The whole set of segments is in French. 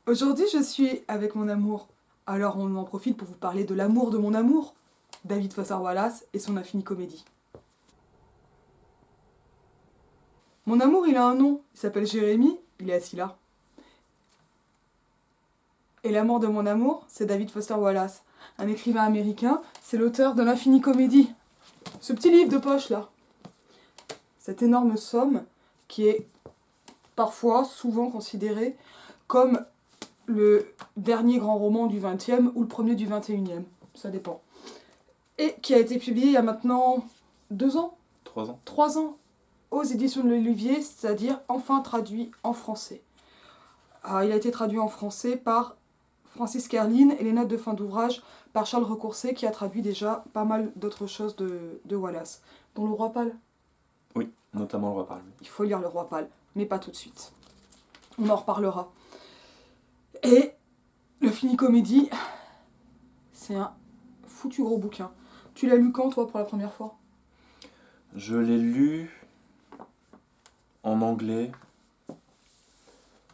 Aujourd'hui, je suis avec mon amour. Alors on en profite pour vous parler de l'amour de mon amour, David Foster Wallace et son Infinie Comédie. Mon amour, il a un nom, il s'appelle Jérémy, il est assis là. Et l'amour de mon amour, c'est David Foster Wallace, un écrivain américain, c'est l'auteur de l'Infinie Comédie. Ce petit livre de poche là. Cette énorme somme qui est parfois, souvent considérée comme le dernier grand roman du XXe ou le premier du XXIe, ça dépend. Et qui a été publié il y a maintenant 2 ans, 3 ans. 3 ans, aux éditions de l'Olivier, c'est-à-dire enfin traduit en français. Il a été traduit en français par Francis Kerline et les notes de fin d'ouvrage par Charles Recourcet, qui a traduit déjà pas mal d'autres choses de Wallace, dont Le Roi Pâle. Oui, notamment Le Roi Pâle. Il faut lire Le Roi Pâle, mais pas tout de suite. On en reparlera. Et Le Fini Comédie, c'est un foutu gros bouquin. Tu l'as lu quand, toi, pour la première fois ? Je l'ai lu en anglais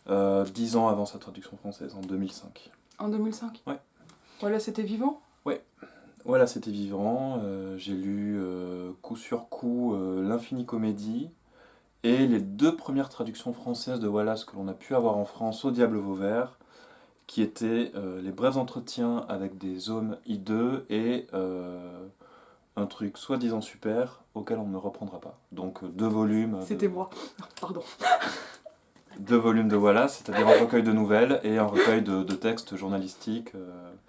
10 ans avant sa traduction française, en 2005. En 2005 ? Ouais. Voilà, c'était vivant ? Voilà, c'était vivant. J'ai lu coup sur coup l'Infinie Comédie et les 2 premières traductions françaises de Wallace que l'on a pu avoir en France, Au Diable Vauvert, qui étaient les brefs entretiens avec des hommes hideux et un truc soi-disant super auquel on ne reprendra pas. Donc 2 volumes. C'était moi. Pardon. 2 volumes de Wallace, c'est-à-dire un recueil de nouvelles et un recueil de textes journalistiques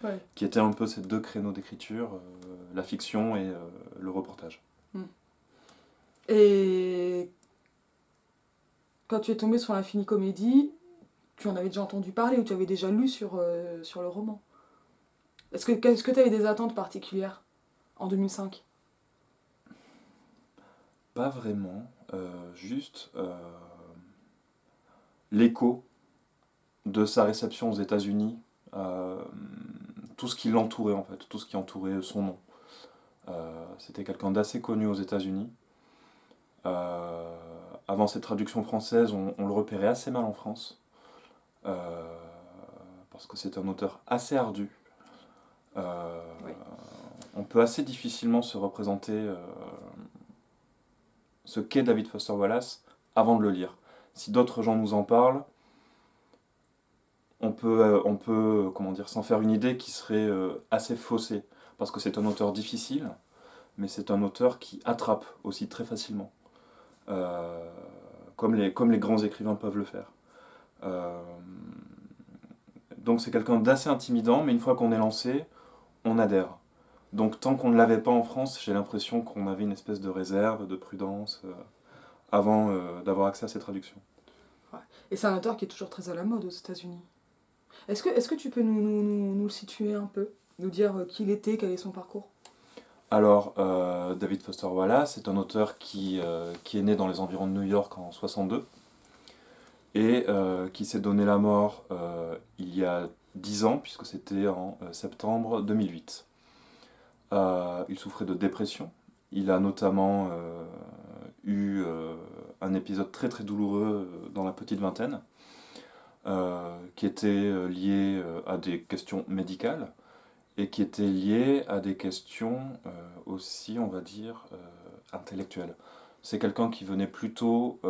Ouais. qui étaient un peu ces 2 créneaux d'écriture, la fiction et le reportage. Et quand tu es tombé sur l'Infinie Comédie, tu en avais déjà entendu parler ou tu avais déjà lu sur le roman ? Est-ce que tu avais des attentes particulières en 2005 ? Pas vraiment, juste l'écho de sa réception aux États-Unis, tout ce qui l'entourait en fait, tout ce qui entourait son nom. C'était quelqu'un d'assez connu aux États-Unis. Avant cette traduction française, on le repérait assez mal en France, parce que c'est un auteur assez ardu. Oui. On peut assez difficilement se représenter ce qu'est David Foster Wallace avant de le lire. Si d'autres gens nous en parlent, on peut s'en faire une idée qui serait assez faussée, parce que c'est un auteur difficile, mais c'est un auteur qui attrape aussi très facilement, comme les grands écrivains peuvent le faire. Donc c'est quelqu'un d'assez intimidant, mais une fois qu'on est lancé, on adhère. Donc tant qu'on ne l'avait pas en France, j'ai l'impression qu'on avait une espèce de réserve, de prudence, avant d'avoir accès à ces traductions. Ouais. Et c'est un auteur qui est toujours très à la mode aux États-Unis. Est-ce que tu peux nous le situer un peu ? Nous dire qui il était, quel est son parcours ? Alors, David Foster Wallace est un auteur qui est né dans les environs de New York en 62 et qui s'est donné la mort il y a 10 ans, puisque c'était en septembre 2008. Il souffrait de dépression. Il a notamment eu un épisode très très douloureux dans la petite vingtaine, qui était lié à des questions médicales et qui était lié à des questions aussi, on va dire, intellectuelles. C'est quelqu'un qui venait plutôt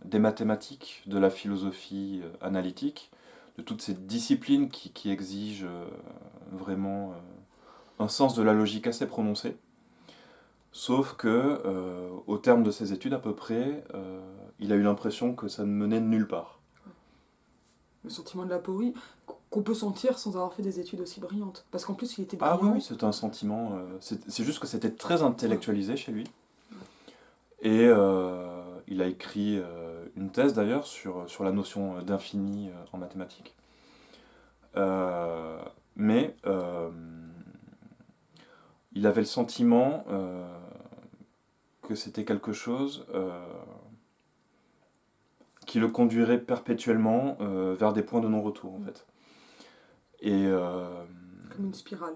des mathématiques, de la philosophie analytique, de toutes ces disciplines qui exigent vraiment un sens de la logique assez prononcé. Sauf que, au terme de ses études à peu près, il a eu l'impression que ça ne menait nulle part. Le sentiment de l'aporie qu'on peut sentir sans avoir fait des études aussi brillantes. Parce qu'en plus, il était brillant. Ah oui, c'est un sentiment. C'est juste que c'était très intellectualisé chez lui. Et il a écrit une thèse d'ailleurs sur la notion d'infini en mathématiques. Mais il avait le sentiment que c'était quelque chose qui le conduirait perpétuellement vers des points de non-retour en fait. Et comme une spirale.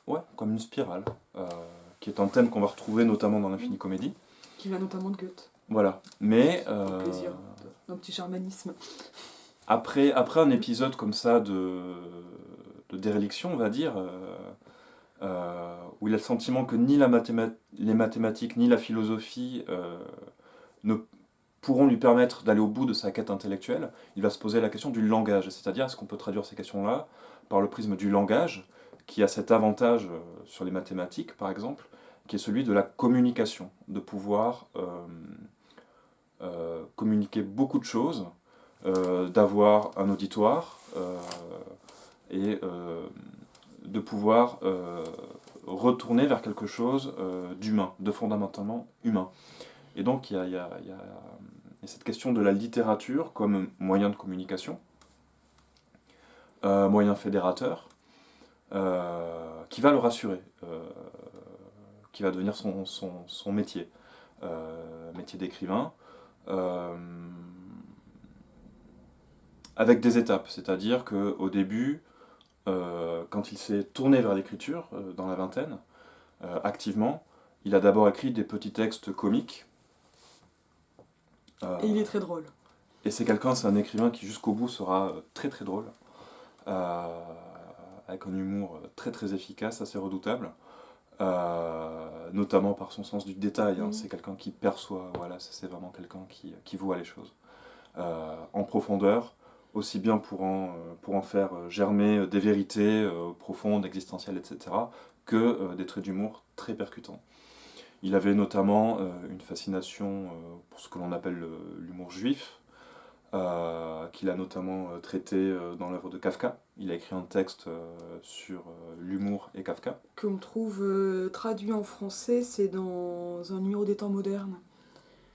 Ouais, comme une spirale, qui est un thème qu'on va retrouver notamment dans l'Infinie Comédie. Qui vient notamment de Goethe. Voilà, mais Plaisir, un petit germanisme. après un épisode comme ça de déréliction, on va dire, où il a le sentiment que ni les mathématiques ni la philosophie ne pourront lui permettre d'aller au bout de sa quête intellectuelle, il va se poser la question du langage, c'est-à-dire est-ce qu'on peut traduire ces questions-là par le prisme du langage, qui a cet avantage sur les mathématiques par exemple, qui est celui de la communication, de pouvoir communiquer beaucoup de choses, d'avoir un auditoire et de pouvoir retourner vers quelque chose d'humain, de fondamentalement humain. Et donc il y a cette question de la littérature comme moyen de communication, moyen fédérateur, qui va le rassurer, qui va devenir son métier, métier d'écrivain, avec des étapes, c'est-à-dire qu'au début, quand il s'est tourné vers l'écriture, dans la vingtaine, activement, il a d'abord écrit des petits textes comiques. Et il est très drôle. Et c'est un écrivain qui jusqu'au bout sera très très drôle, avec un humour très très efficace, assez redoutable, notamment par son sens du détail. Hein. C'est quelqu'un qui perçoit, voilà, c'est vraiment quelqu'un qui voit les choses en profondeur, aussi bien pour en faire germer des vérités profondes, existentielles, etc., que des traits d'humour très percutants. Il avait notamment une fascination pour ce que l'on appelle l'humour juif, qu'il a notamment traité dans l'œuvre de Kafka. Il a écrit un texte sur l'humour et Kafka. Qu'on trouve traduit en français, c'est dans un numéro des temps modernes.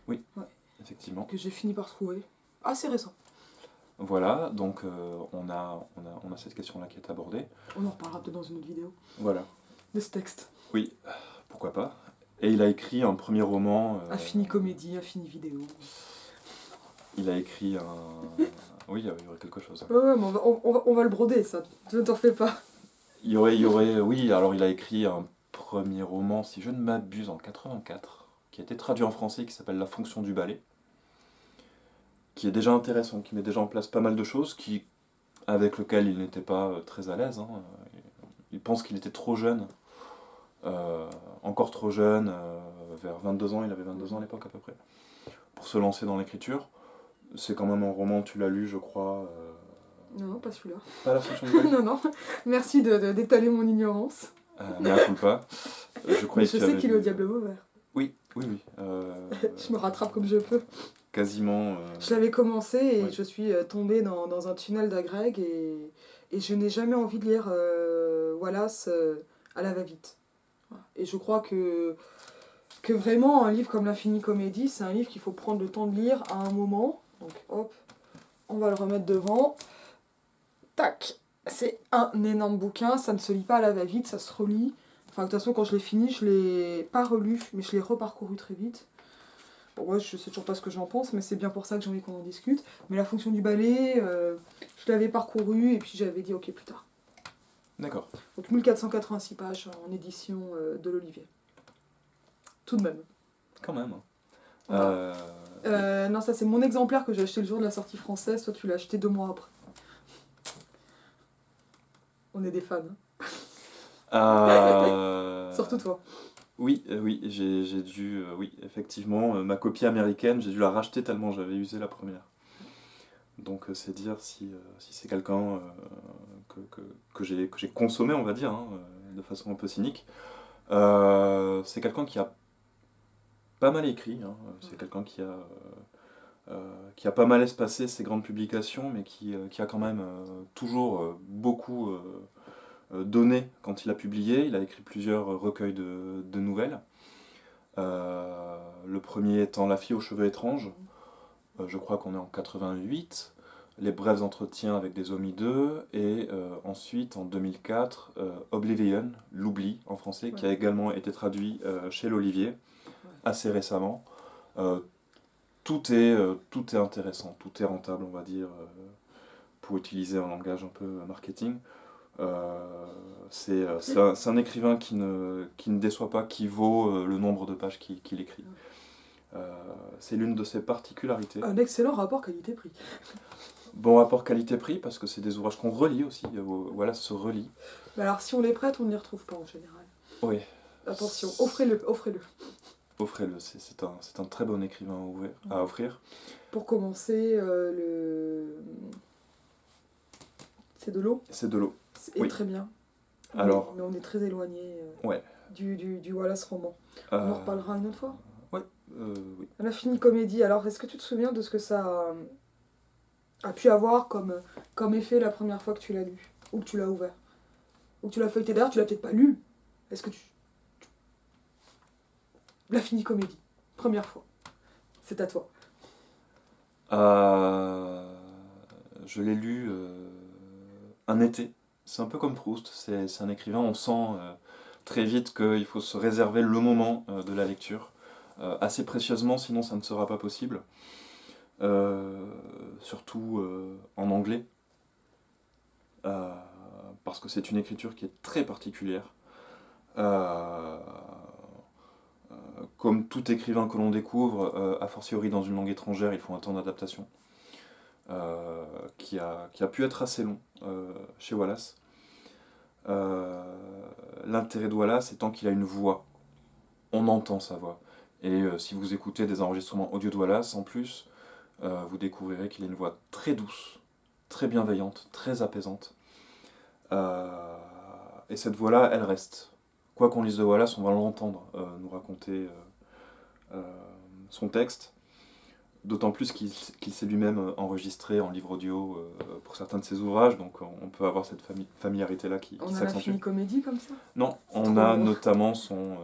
Oui, ouais. Effectivement. Que j'ai fini par trouver. Assez récent. Voilà, donc on a cette question-là qui est abordée. On en reparlera peut-être dans une autre vidéo. Voilà. De ce texte. Oui, pourquoi pas. Et il a écrit un premier roman... Infini comédie, infini vidéo. Il a écrit un... Oui, il y aurait quelque chose. Ouais, mais on va le broder, ça. Ne t'en fais pas. Il y aurait... Oui, alors il a écrit un premier roman, si je ne m'abuse, en 84, qui a été traduit en français, qui s'appelle La fonction du ballet, qui est déjà intéressant, qui met déjà en place pas mal de choses, avec lequel il n'était pas très à l'aise. Hein. Il pense qu'il était trop jeune, encore trop jeune, vers 22 ans, il avait 22 ans à l'époque à peu près, pour se lancer dans l'écriture. C'est quand même un roman, tu l'as lu, je crois. Non, pas celui-là. Pas La fonction du ballet. Non. Merci d'étaler mon ignorance. Mais à coup pas. Mais je sais qu'il est au Diable Vauvert. Oui. Je me rattrape comme je peux. Quasiment. Je l'avais commencé et ouais. je suis tombée dans un tunnel d'agrègue et je n'ai jamais envie de lire Wallace à la va-vite. Et je crois que vraiment un livre comme l'Infini Comédie, c'est un livre qu'il faut prendre le temps de lire à un moment. Donc hop, on va le remettre devant. Tac, c'est un énorme bouquin, ça ne se lit pas à la va-vite, ça se relit. Enfin, de toute façon, quand je l'ai fini, je l'ai pas relu, mais je l'ai reparcouru très vite. Bon, ouais, je sais toujours pas ce que j'en pense, mais c'est bien pour ça que j'ai envie qu'on en discute. Mais la fonction du ballet, je l'avais parcouru et puis j'avais dit ok plus tard. D'accord. Donc 1486 pages en édition de l'Olivier. Tout de même. Quand même. Voilà. Non, ça c'est mon exemplaire que j'ai acheté le jour de la sortie française, toi tu l'as acheté 2 mois après. On est des fans. Surtout toi. Oui, j'ai dû, oui, effectivement, ma copie américaine, j'ai dû la racheter tellement j'avais usé la première. Donc c'est dire si c'est quelqu'un que j'ai consommé, on va dire, hein, de façon un peu cynique. C'est quelqu'un qui a pas mal écrit, hein, c'est quelqu'un qui a pas mal espacé ses grandes publications, mais qui a quand même toujours beaucoup donné quand il a publié. Il a écrit plusieurs recueils de nouvelles. Le premier étant La fille aux cheveux étranges, je crois qu'on est en 88. Les brefs entretiens avec des homideux, et ensuite en 2004, Oblivion, l'oubli en français, qui a également été traduit chez l'Olivier, assez récemment. Tout est intéressant, tout est rentable, on va dire, pour utiliser un langage un peu marketing. C'est un écrivain qui ne déçoit pas, qui vaut le nombre de pages qu'il écrit. C'est l'une de ses particularités. Un excellent rapport qualité-prix. Bon rapport qualité-prix, parce que c'est des ouvrages qu'on relit aussi. Wallace se relit. Mais alors, si on les prête, on ne les retrouve pas en général. Oui. Attention, offrez-le, offrez-le. Offrez-le, c'est un très bon écrivain à offrir. Pour commencer, c'est de l'eau. C'est de l'eau. C'est Oui. très bien. Alors, mais on est très éloigné ouais. du Wallace roman. On en reparlera une autre fois. Oui. L'Infini Comédie, alors est-ce que tu te souviens de ce que ça a pu avoir comme effet la première fois que tu l'as lu? Ou que tu l'as ouvert? Ou que tu l'as feuilleté? D'ailleurs, tu l'as peut-être pas lu. Est-ce que L'Infini Comédie, première fois. C'est à toi. Je l'ai lu un été. C'est un peu comme Proust. C'est un écrivain, on sent très vite qu'il faut se réserver le moment de la lecture. Assez précieusement, sinon ça ne sera pas possible. Surtout en anglais. Parce que c'est une écriture qui est très particulière. Comme tout écrivain que l'on découvre, a fortiori dans une langue étrangère, il faut un temps d'adaptation. Qui a pu être assez long chez Wallace. L'intérêt de Wallace étant qu'il a une voix. On entend sa voix. Et si vous écoutez des enregistrements audio de Wallace, en plus, vous découvrirez qu'il a une voix très douce, très bienveillante, très apaisante. Et cette voix-là, elle reste. Quoi qu'on lise de Wallace, on va l'entendre nous raconter son texte. D'autant plus qu'il s'est lui-même enregistré en livre audio pour certains de ses ouvrages, donc on peut avoir cette familiarité-là qui On a s'accentue. l'Infini Comédie comme ça? Non, on a notamment son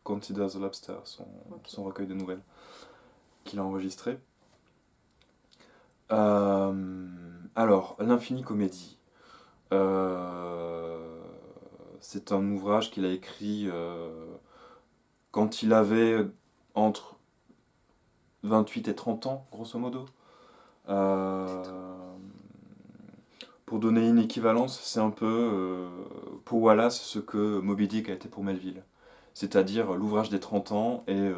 Consider the Lobster, son recueil de nouvelles, qu'il a enregistré. Alors, l'Infini Comédie. C'est un ouvrage qu'il a écrit quand il avait entre 28 et 30 ans, grosso modo. Pour donner une équivalence, c'est un peu pour Wallace ce que Moby Dick a été pour Melville. C'est-à-dire l'ouvrage des 30 ans et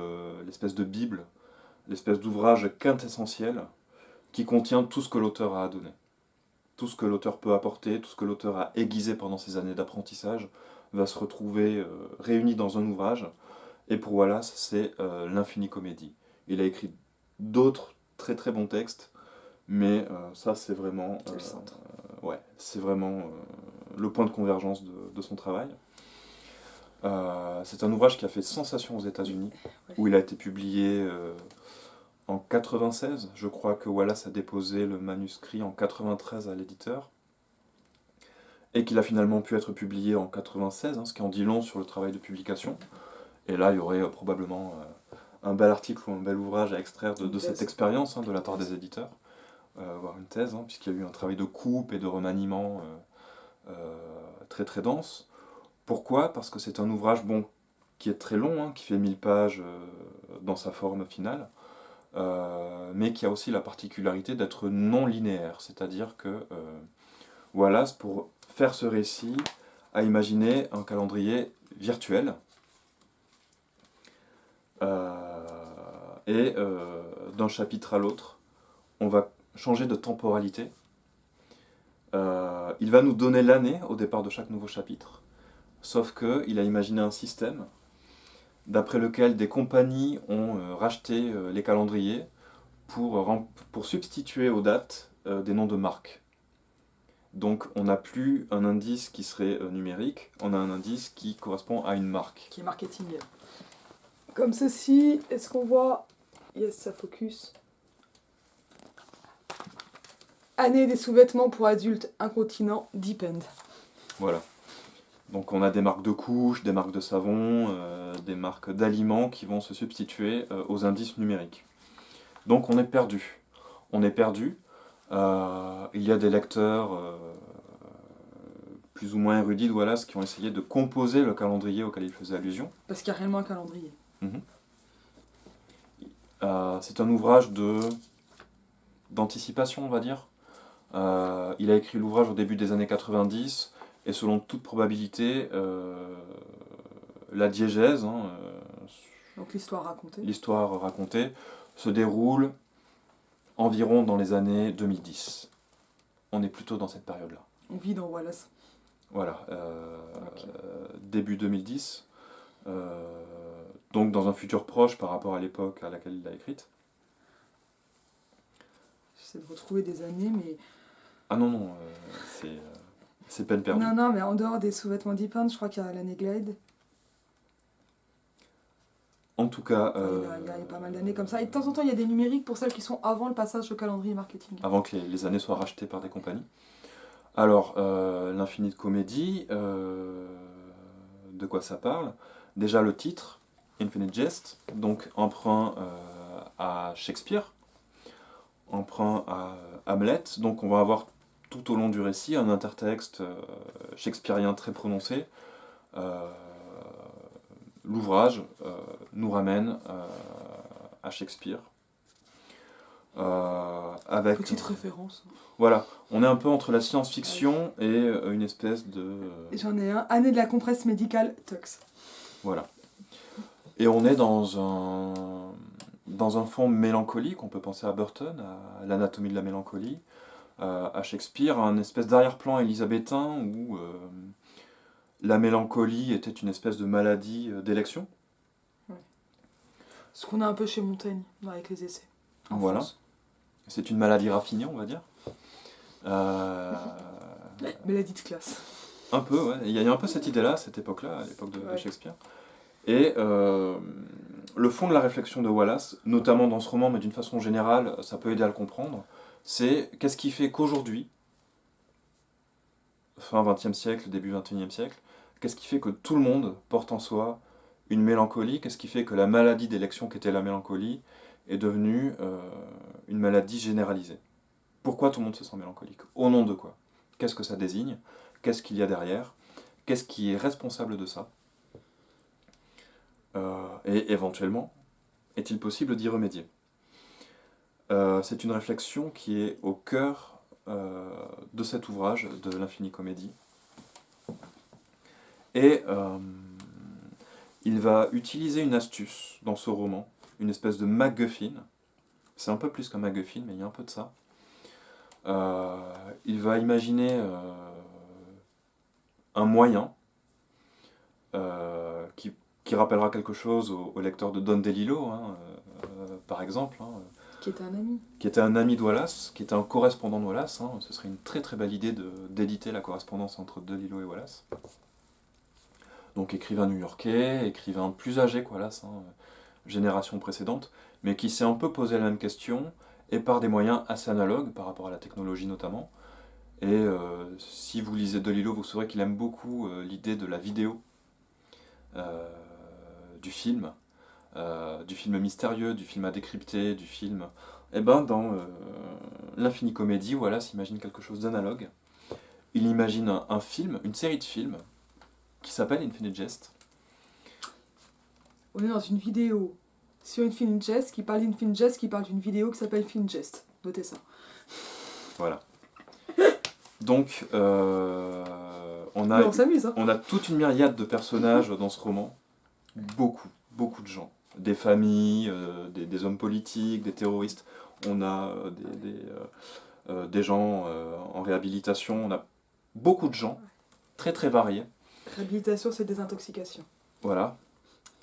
l'espèce de Bible, l'espèce d'ouvrage quintessentiel qui contient tout ce que l'auteur a à donner. Tout ce que l'auteur peut apporter, tout ce que l'auteur a aiguisé pendant ses années d'apprentissage, va se retrouver réuni dans un ouvrage. Et pour Wallace, c'est l'Infini Comédie. Il a écrit d'autres très très bons textes, mais ça c'est vraiment, c'est vraiment le point de convergence de son travail. C'est un ouvrage qui a fait sensation aux États-Unis, où il a été publié en 96. Je crois que Wallace a déposé le manuscrit en 93 à l'éditeur, et qu'il a finalement pu être publié en 96, ce qui en dit long sur le travail de publication. Et là, il y aurait probablement un bel article ou un bel ouvrage à extraire de cette expérience de la part des éditeurs, voire une thèse, puisqu'il y a eu un travail de coupe et de remaniement très très dense. Pourquoi? Parce que c'est un ouvrage qui est très long, qui fait 1000 pages dans sa forme finale, mais qui a aussi la particularité d'être non linéaire, c'est-à-dire que Wallace, pour faire ce récit, a imaginé un calendrier virtuel, et d'un chapitre à l'autre, on va changer de temporalité. Il va nous donner l'année au départ de chaque nouveau chapitre, sauf qu'il a imaginé un système d'après lequel des compagnies ont racheté les calendriers pour substituer aux dates des noms de marques. Donc on n'a plus un indice qui serait numérique, on a un indice qui correspond à une marque. Qui est marketing. Comme ceci, est-ce qu'on voit... Yes, ça focus. Année des sous-vêtements pour adultes incontinents, Depend. Voilà. Donc on a des marques de couches, des marques de savon, des marques d'aliments qui vont se substituer aux indices numériques. Donc on est perdu. On est perdu. Il y a des lecteurs plus ou moins érudits de Wallace qui ont essayé de composer le calendrier auquel il faisait allusion. Parce qu'il y a réellement un calendrier. C'est un ouvrage d'anticipation, on va dire. Il a écrit l'ouvrage au début des années 90, et selon toute probabilité, la diégèse, donc l'histoire racontée, se déroule environ dans les années 2010. On est plutôt dans cette période-là. On vit dans Wallace. Voilà, Ok. début 2010. Donc dans un futur proche par rapport à l'époque à laquelle il l'a écrite. J'essaie de retrouver des années, mais... Ah non, non, c'est peine perdue. Non, mais en dehors des sous-vêtements d'Ipan, je crois qu'il y a l'année Glade. En tout cas, Enfin, il y a pas mal d'années comme ça. Et de temps en temps, il y a des numériques pour celles qui sont avant le passage au calendrier marketing. avant que les années soient rachetées par des compagnies. Alors, l'Infinite Comédie, de quoi ça parle? Déjà le titre, Infinite Jest, donc emprunt à Shakespeare, emprunt à Hamlet, donc on va avoir tout au long du récit un intertexte shakespearien très prononcé. L'ouvrage nous ramène à Shakespeare. Avec, Petite référence. voilà, on est un peu entre la science-fiction et une espèce de... J'en ai un. Année de la compresse médicale, Tux. Voilà. Et on est dans un fond mélancolique, on peut penser à Burton, à l'anatomie de la mélancolie, à Shakespeare, à un espèce d'arrière-plan élisabétain où la mélancolie était une espèce de maladie d'élection. Ce qu'on a un peu chez Montaigne, avec les essais. En Voilà. France. C'est une maladie raffinée, on va dire. Maladie de classe. Un peu, ouais. Il y a un peu cette idée-là, à cette époque-là, à l'époque de Ouais. Shakespeare. Et le fond de la réflexion de Wallace, notamment dans ce roman, mais d'une façon générale, ça peut aider à le comprendre, c'est qu'est-ce qui fait qu'aujourd'hui, fin XXe siècle, début XXIe siècle, qu'est-ce qui fait que tout le monde porte en soi une mélancolie? Qu'est-ce qui fait que la maladie d'élection qu'était la mélancolie est devenue une maladie généralisée? Pourquoi tout le monde se sent mélancolique? Au nom de quoi? Qu'est-ce que ça désigne? Qu'est-ce qu'il y a derrière? Qu'est-ce qui est responsable de ça? Et éventuellement, est-il possible d'y remédier? C'est une réflexion qui est au cœur de cet ouvrage de l'Infini Comédie. Et il va utiliser une astuce dans ce roman, une espèce de MacGuffin. C'est un peu plus qu'un MacGuffin, mais il y a un peu de ça. Il va imaginer un moyen qui rappellera quelque chose au lecteur de Don DeLillo, hein, par exemple, hein, Qui était un ami. qui était un ami de Wallace, qui était un correspondant de Wallace. Hein. Ce serait une très très belle idée d'éditer la correspondance entre DeLillo et Wallace. Donc écrivain new-yorkais, écrivain plus âgé que Wallace, hein, génération précédente, mais qui s'est un peu posé la même question, et par des moyens assez analogues, par rapport à la technologie notamment. Et si vous lisez DeLillo, vous saurez qu'il aime beaucoup l'idée de la vidéo, du film mystérieux, du film à décrypter, du film... Eh ben, dans l'Infini Comédie, voilà, s'imagine quelque chose d'analogue. Il imagine un film, une série de films, qui s'appelle Infinite Jest. On est dans une vidéo sur Infinite Jest qui parle d'Infinite Jest qui parle d'une vidéo qui s'appelle Infinite Jest. Notez ça. Voilà. Donc, Mais on s'amuse, hein. on a toute une myriade de personnages dans ce roman. Beaucoup de gens. Des familles, des hommes politiques, des terroristes. On a des gens en réhabilitation. On a beaucoup de gens, très très variés. Réhabilitation, c'est désintoxication. Voilà.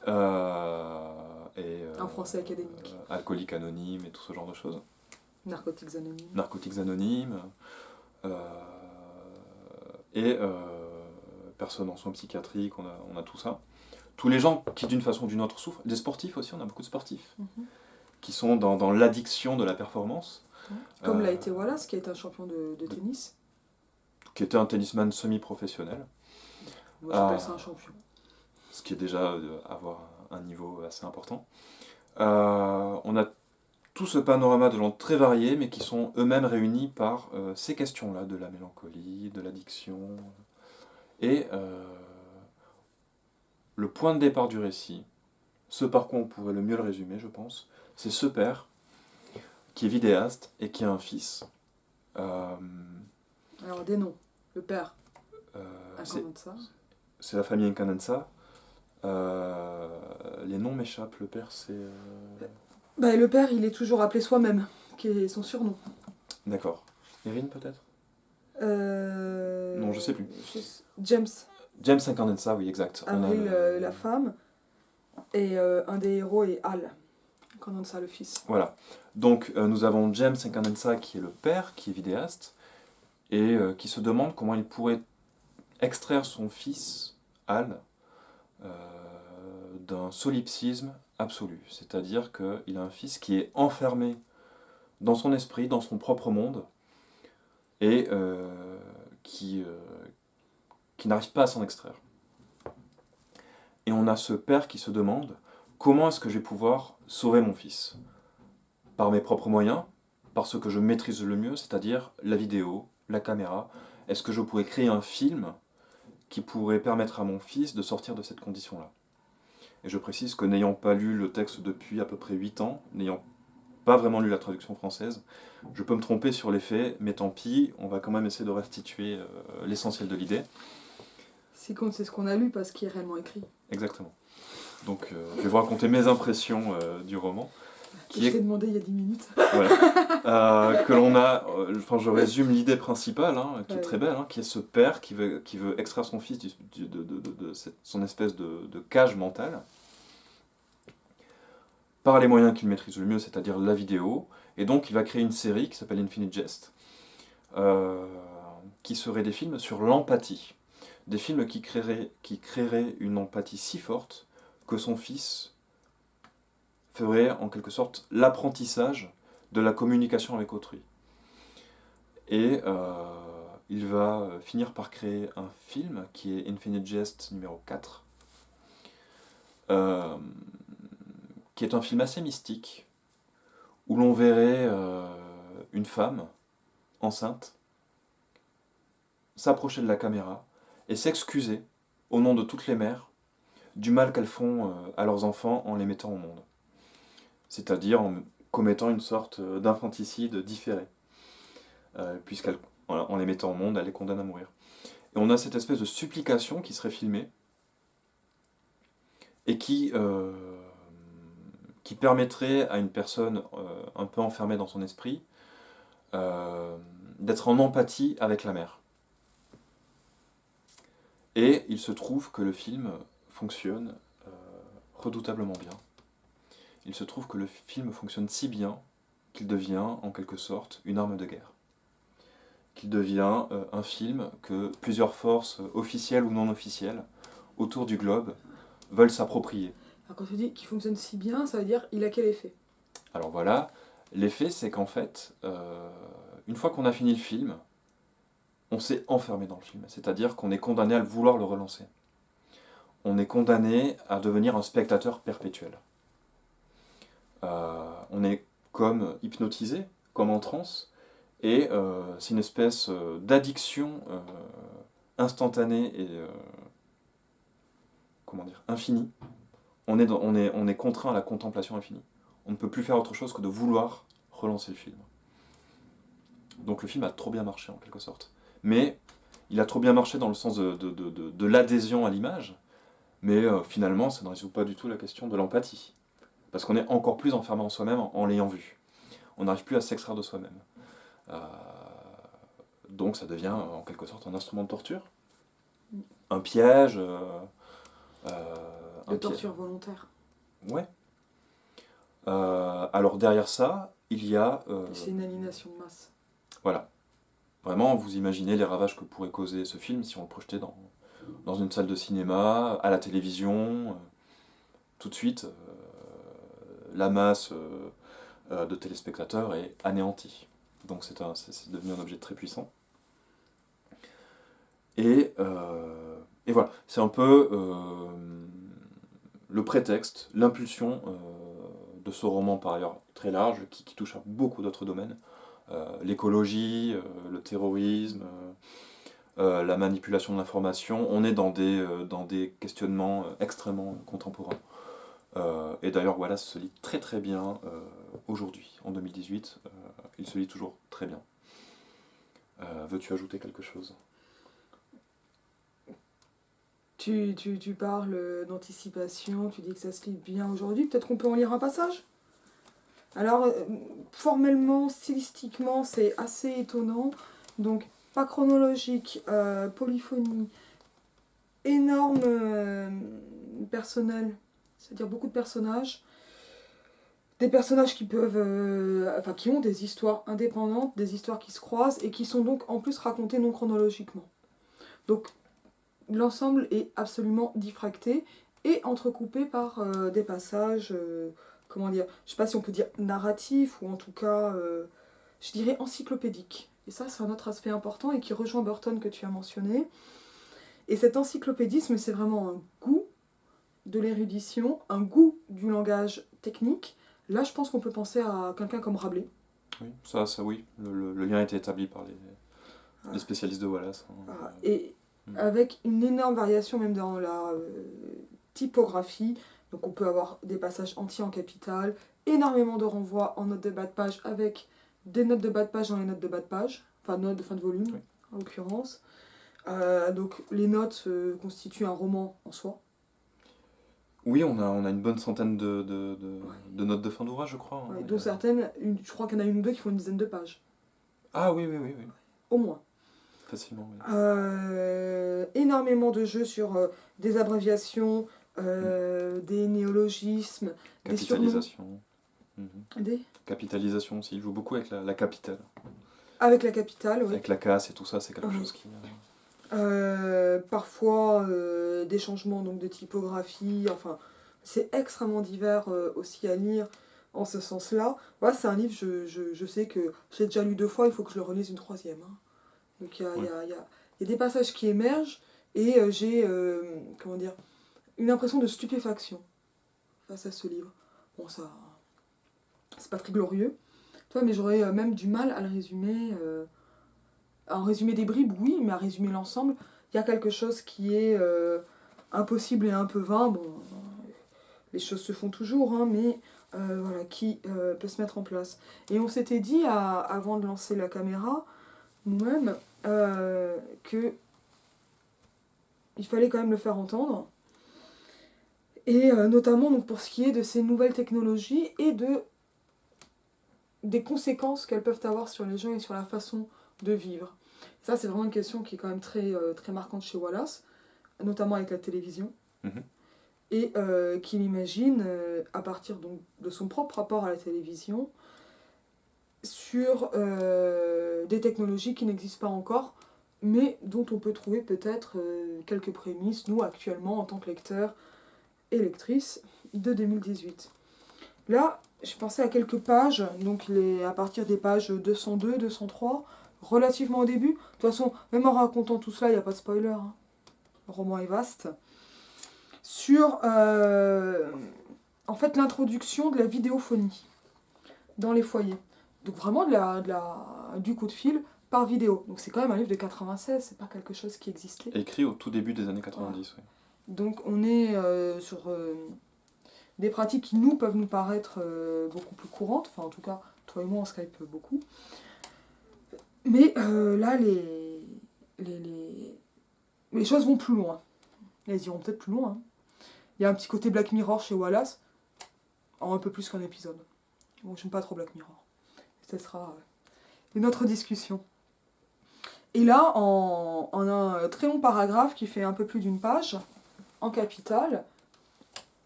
En français académique. Alcooliques anonymes et tout ce genre de choses. Narcotiques anonymes. Narcotiques anonymes. Et personnes en soins psychiatriques, on a tout ça. Tous les gens qui d'une façon ou d'une autre souffrent. Des sportifs aussi, on a beaucoup de sportifs. Qui sont dans l'addiction de la performance. Comme l'a été Wallace, qui a été un champion de tennis. Qui était un tennisman semi-professionnel. Moi j'appelle ça un champion. Ce qui est déjà avoir un niveau assez important. On a tout ce panorama de gens très variés, mais qui sont eux-mêmes réunis par ces questions-là, de la mélancolie, de l'addiction. Et le point de départ du récit, ce par quoi on pourrait le mieux le résumer, je pense, c'est ce père qui est vidéaste et qui a un fils. Alors des noms. Le père. C'est la famille Incandenza. Les noms m'échappent. Le père, c'est... Bah, le père, il est toujours appelé soi-même. qui est son surnom. D'accord. Erin, peut-être? Non, je sais plus. James. James Incandensa, oui, exact. Avril, la femme. Et un des héros est Hal. Incandensa, le fils. Voilà. Donc, nous avons James Incandensa, qui est le père, qui est vidéaste, et qui se demande comment il pourrait extraire son fils, Hal, d'un solipsisme absolu. C'est-à-dire qu'il a un fils qui est enfermé dans son esprit, dans son propre monde, et qui n'arrive pas à s'en extraire. Et on a ce père qui se demande comment est-ce que je vais pouvoir sauver mon fils? Par mes propres moyens, par ce que je maîtrise le mieux, c'est-à-dire la vidéo, la caméra. Est-ce que je pourrais créer un film qui pourrait permettre à mon fils de sortir de cette condition-là? Et je précise que n'ayant pas lu le texte depuis à peu près 8 ans, n'ayant pas vraiment lu la traduction française, je peux me tromper sur les faits, mais tant pis, on va quand même essayer de restituer l'essentiel de l'idée. Ce qui compte, c'est ce qu'on a lu, pas ce qui est réellement écrit. Exactement. Donc je vais vous raconter mes impressions du roman. Je t'ai demandé il y a 10 minutes. Voilà. Que l'on a, je résume l'idée principale, qui est très belle, qui est ce père qui veut extraire son fils de son espèce de cage mentale, par les moyens qu'il maîtrise le mieux, c'est-à-dire la vidéo, et donc il va créer une série qui s'appelle Infinite Jest, qui serait des films sur l'empathie. Des films qui créeraient une empathie si forte que son fils ferait en quelque sorte l'apprentissage de la communication avec autrui. Et il va finir par créer un film qui est Infinite Jest numéro 4, qui est un film assez mystique, où l'on verrait une femme enceinte s'approcher de la caméra et s'excuser au nom de toutes les mères du mal qu'elles font à leurs enfants en les mettant au monde. C'est-à-dire en commettant une sorte d'infanticide différé. En les mettant au monde, elle les condamne à mourir. Et on a cette espèce de supplication qui serait filmée et qui permettrait à une personne un peu enfermée dans son esprit d'être en empathie avec la mère. Et il se trouve que le film fonctionne redoutablement bien. Il se trouve que le film fonctionne si bien qu'il devient en quelque sorte une arme de guerre. Qu'il devient un film que plusieurs forces officielles ou non officielles autour du globe veulent s'approprier. Alors quand tu dis qu'il fonctionne si bien, ça veut dire il a quel effet? Alors voilà, l'effet c'est qu'en fait, une fois qu'on a fini le film, on s'est enfermé dans le film. C'est-à-dire qu'on est condamné à vouloir le relancer. On est condamné à devenir un spectateur perpétuel. On est comme hypnotisé, comme en transe, et c'est une espèce d'addiction instantanée et infinie. On est contraint à la contemplation infinie. On ne peut plus faire autre chose que de vouloir relancer le film. Donc le film a trop bien marché en quelque sorte. Mais il a trop bien marché dans le sens de l'adhésion à l'image, mais finalement ça ne résout pas du tout la question de l'empathie. Parce qu'on est encore plus enfermé en soi-même en l'ayant vu. On n'arrive plus à s'extraire de soi-même. Donc ça devient en quelque sorte un instrument de torture. Un piège. De torture volontaire. Ouais. Alors derrière ça, il y a... c'est une aliénation de masse. Voilà. Vraiment, vous imaginez les ravages que pourrait causer ce film si on le projetait dans une salle de cinéma, à la télévision. Tout de suite, la masse de téléspectateurs est anéantie. Donc c'est devenu un objet très puissant. Et voilà, c'est un peu le prétexte, l'impulsion de ce roman par ailleurs très large qui touche à beaucoup d'autres domaines. L'écologie, le terrorisme, la manipulation de l'information. On est dans des questionnements extrêmement contemporains. Et d'ailleurs, Wallace se lit très très bien aujourd'hui, en 2018. Il se lit toujours très bien. Veux-tu ajouter quelque chose ? Tu parles d'anticipation, tu dis que ça se lit bien aujourd'hui. Peut-être qu'on peut en lire un passage ? Alors, formellement, stylistiquement, c'est assez étonnant. Donc, pas chronologique, polyphonie, énorme personnel, c'est-à-dire beaucoup de personnages. Des personnages qui peuvent, enfin, qui ont des histoires indépendantes, des histoires qui se croisent et qui sont donc en plus racontées non chronologiquement. Donc, l'ensemble est absolument diffracté et entrecoupé par des passages, comment dire, je sais pas si on peut dire narratifs ou en tout cas, je dirais encyclopédiques. Et ça, c'est un autre aspect important et qui rejoint Burton que tu as mentionné. Et cet encyclopédisme, c'est vraiment un goût de l'érudition, un goût du langage technique. Là, je pense qu'on peut penser à quelqu'un comme Rabelais. Oui, ça oui, le lien a été établi par les Voilà. spécialistes de Wallace. Hein. Voilà. Et avec une énorme variation même dans la typographie. Donc on peut avoir des passages entiers en capitale, énormément de renvois en notes de bas de page avec des notes de bas de page dans les notes de bas de page, enfin notes de fin de volume Oui. en l'occurrence. Donc les notes constituent un roman en soi. Oui, on a une bonne centaine de notes de fin d'ouvrage, je crois. Hein. Ouais, dont certaines, je crois qu'il y en a une ou deux qui font une dizaine de pages. Ah oui, oui, oui, oui. Au moins. Facilement, oui. Énormément de jeux sur des abréviations, des néologismes, des surnoms. Capitalisation. Des... Capitalisation aussi, il joue beaucoup avec la capitale. Avec la capitale, oui. Avec la casse et tout ça, c'est quelque chose qui... Parfois des changements donc, de typographie, enfin c'est extrêmement divers aussi à lire en ce sens-là. Voilà, c'est un livre, je sais que j'ai déjà lu 2 fois, il faut que je le relise une troisième. Hein. Donc il y a des passages qui émergent et j'ai comment dire, une impression de stupéfaction face à ce livre. Bon, ça, c'est pas très glorieux, tu vois, mais j'aurais même du mal à le résumer. À en résumer des bribes, oui, mais à résumer l'ensemble, il y a quelque chose qui est impossible et un peu vain. Bon, les choses se font toujours, hein, mais voilà, qui peut se mettre en place. Et on s'était dit, avant de lancer la caméra, nous-mêmes, que il fallait quand même le faire entendre. Et notamment donc, pour ce qui est de ces nouvelles technologies et des conséquences qu'elles peuvent avoir sur les gens et sur la façon de vivre. Ça, c'est vraiment une question qui est quand même très, très marquante chez Wallace, notamment avec la télévision, et qu'il imagine, à partir donc, de son propre rapport à la télévision, sur des technologies qui n'existent pas encore, mais dont on peut trouver peut-être quelques prémices, nous, actuellement, en tant que lecteurs et lectrices de 2018. Là, je pensais à quelques pages, donc à partir des pages 202, 203, relativement au début. De toute façon, même en racontant tout cela, il n'y a pas de spoiler. Hein. Le roman est vaste. Sur, en fait, l'introduction de la vidéophonie dans les foyers. Donc vraiment du coup de fil par vidéo. Donc c'est quand même un livre de 96, c'est pas quelque chose qui existait. Écrit au tout début des années 90, voilà. Oui. Donc on est sur des pratiques qui peuvent nous paraître beaucoup plus courantes. Enfin en tout cas, toi et moi on Skype beaucoup. Mais là, les choses vont plus loin. Elles iront peut-être plus loin. Hein. Il y a un petit côté Black Mirror chez Wallace, en un peu plus qu'un épisode. Bon, j'aime pas trop Black Mirror. Ce sera une autre discussion. Et là, en un très long paragraphe qui fait un peu plus d'une page, en capitale,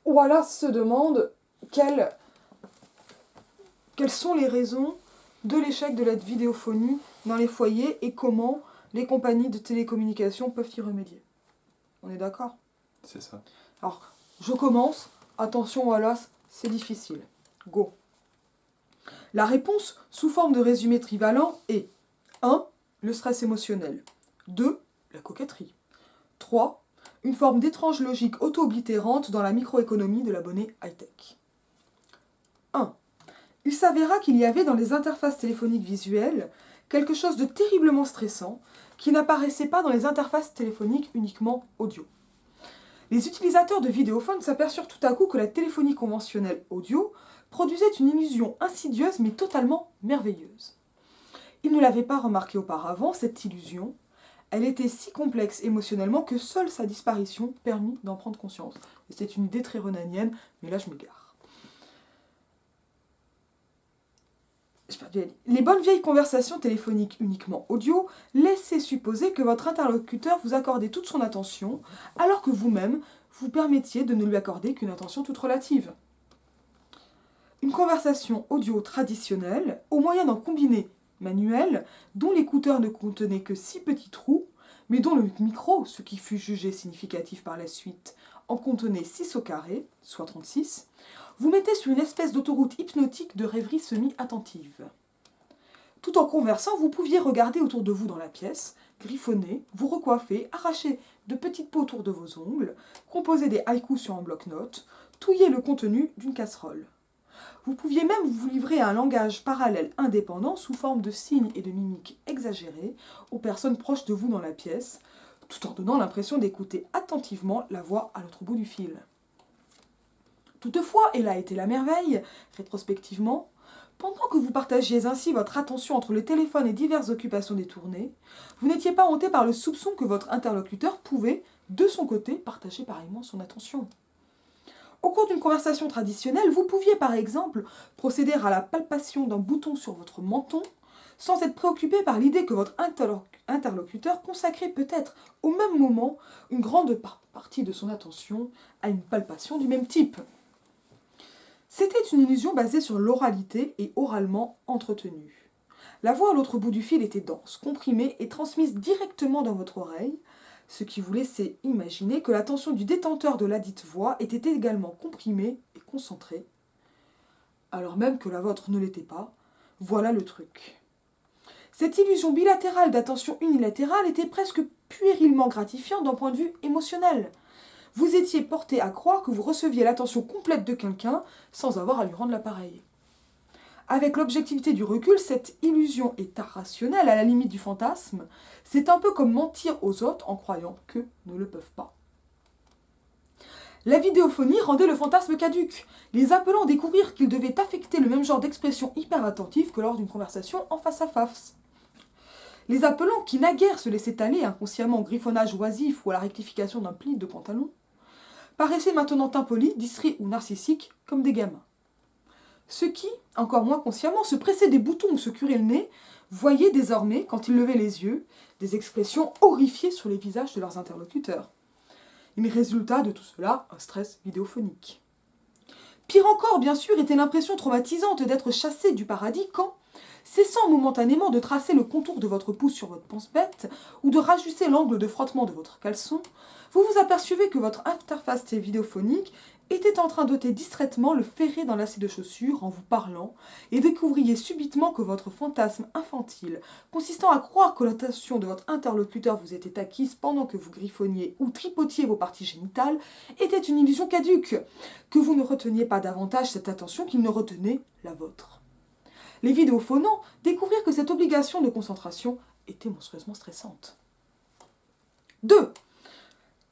Wallace se demande quelles sont les raisons de l'échec de la vidéophonie dans les foyers et comment les compagnies de télécommunications peuvent y remédier. On est d'accord ? C'est ça. Alors, je commence. Attention Wallace, c'est difficile. Go. La réponse, sous forme de résumé trivalent, est 1. Le stress émotionnel. 2. La coquetterie. 3. Une forme d'étrange logique auto-oblitérante dans la microéconomie de l'abonné high-tech. 1. Il s'avéra qu'il y avait dans les interfaces téléphoniques visuelles quelque chose de terriblement stressant qui n'apparaissait pas dans les interfaces téléphoniques uniquement audio. Les utilisateurs de vidéophones s'aperçurent tout à coup que la téléphonie conventionnelle audio produisait une illusion insidieuse mais totalement merveilleuse. Ils ne l'avaient pas remarqué auparavant, cette illusion. Elle était si complexe émotionnellement que seule sa disparition permit d'en prendre conscience. C'était une idée très renanienne, mais là je m'égare. Les bonnes vieilles conversations téléphoniques uniquement audio laissaient supposer que votre interlocuteur vous accordait toute son attention, alors que vous-même, vous permettiez de ne lui accorder qu'une attention toute relative. Une conversation audio traditionnelle, au moyen d'un combiné manuel, dont l'écouteur ne contenait que 6 petits trous, mais dont le micro, ce qui fut jugé significatif par la suite, en contenait 6 au carré, soit 36, vous mettez sur une espèce d'autoroute hypnotique de rêverie semi-attentive. Tout en conversant, vous pouviez regarder autour de vous dans la pièce, griffonner, vous recoiffer, arracher de petites peaux autour de vos ongles, composer des haïkus sur un bloc-notes, touiller le contenu d'une casserole. Vous pouviez même vous livrer à un langage parallèle indépendant sous forme de signes et de mimiques exagérées aux personnes proches de vous dans la pièce, tout en donnant l'impression d'écouter attentivement la voix à l'autre bout du fil. Toutefois, et là était la merveille, rétrospectivement, pendant que vous partagiez ainsi votre attention entre le téléphone et diverses occupations détournées, vous n'étiez pas hanté par le soupçon que votre interlocuteur pouvait, de son côté, partager pareillement son attention. Au cours d'une conversation traditionnelle, vous pouviez par exemple procéder à la palpation d'un bouton sur votre menton sans être préoccupé par l'idée que votre interlocuteur consacrait peut-être au même moment une grande partie de son attention à une palpation du même type. C'était une illusion basée sur l'oralité et oralement entretenue. La voix à l'autre bout du fil était dense, comprimée et transmise directement dans votre oreille, ce qui vous laissait imaginer que l'attention du détenteur de ladite voix était également comprimée et concentrée, alors même que la vôtre ne l'était pas. Voilà le truc. Cette illusion bilatérale d'attention unilatérale était presque puérilement gratifiante d'un point de vue émotionnel. Vous étiez porté à croire que vous receviez l'attention complète de quelqu'un sans avoir à lui rendre l'appareil. Avec l'objectivité du recul, cette illusion est irrationnelle à la limite du fantasme. C'est un peu comme mentir aux autres en croyant qu'eux ne le peuvent pas. La vidéophonie rendait le fantasme caduc, les appelant à découvrir qu'ils devaient affecter le même genre d'expression hyper attentive que lors d'une conversation en face à face. Les appelant qui naguère se laissaient aller inconsciemment au griffonnage oisif ou à la rectification d'un pli de pantalon, paraissaient maintenant impolis, distraits ou narcissiques comme des gamins. Ceux qui, encore moins consciemment, se pressaient des boutons ou se curaient le nez, voyaient désormais, quand ils levaient les yeux, des expressions horrifiées sur les visages de leurs interlocuteurs. Il résulta de tout cela un stress vidéophonique. Pire encore, bien sûr, était l'impression traumatisante d'être chassé du paradis quand, cessant momentanément de tracer le contour de votre pouce sur votre pense-bête ou de rajuster l'angle de frottement de votre caleçon, vous vous apercevez que votre interface vidéophonique était en train d'ôter distraitement le ferré dans lacet de chaussure en vous parlant et découvriez subitement que votre fantasme infantile, consistant à croire que l'attention de votre interlocuteur vous était acquise pendant que vous griffonniez ou tripotiez vos parties génitales, était une illusion caduque, que vous ne reteniez pas davantage cette attention qu'il ne retenait la vôtre. Les vidéophonants découvrirent que cette obligation de concentration était monstrueusement stressante. 2.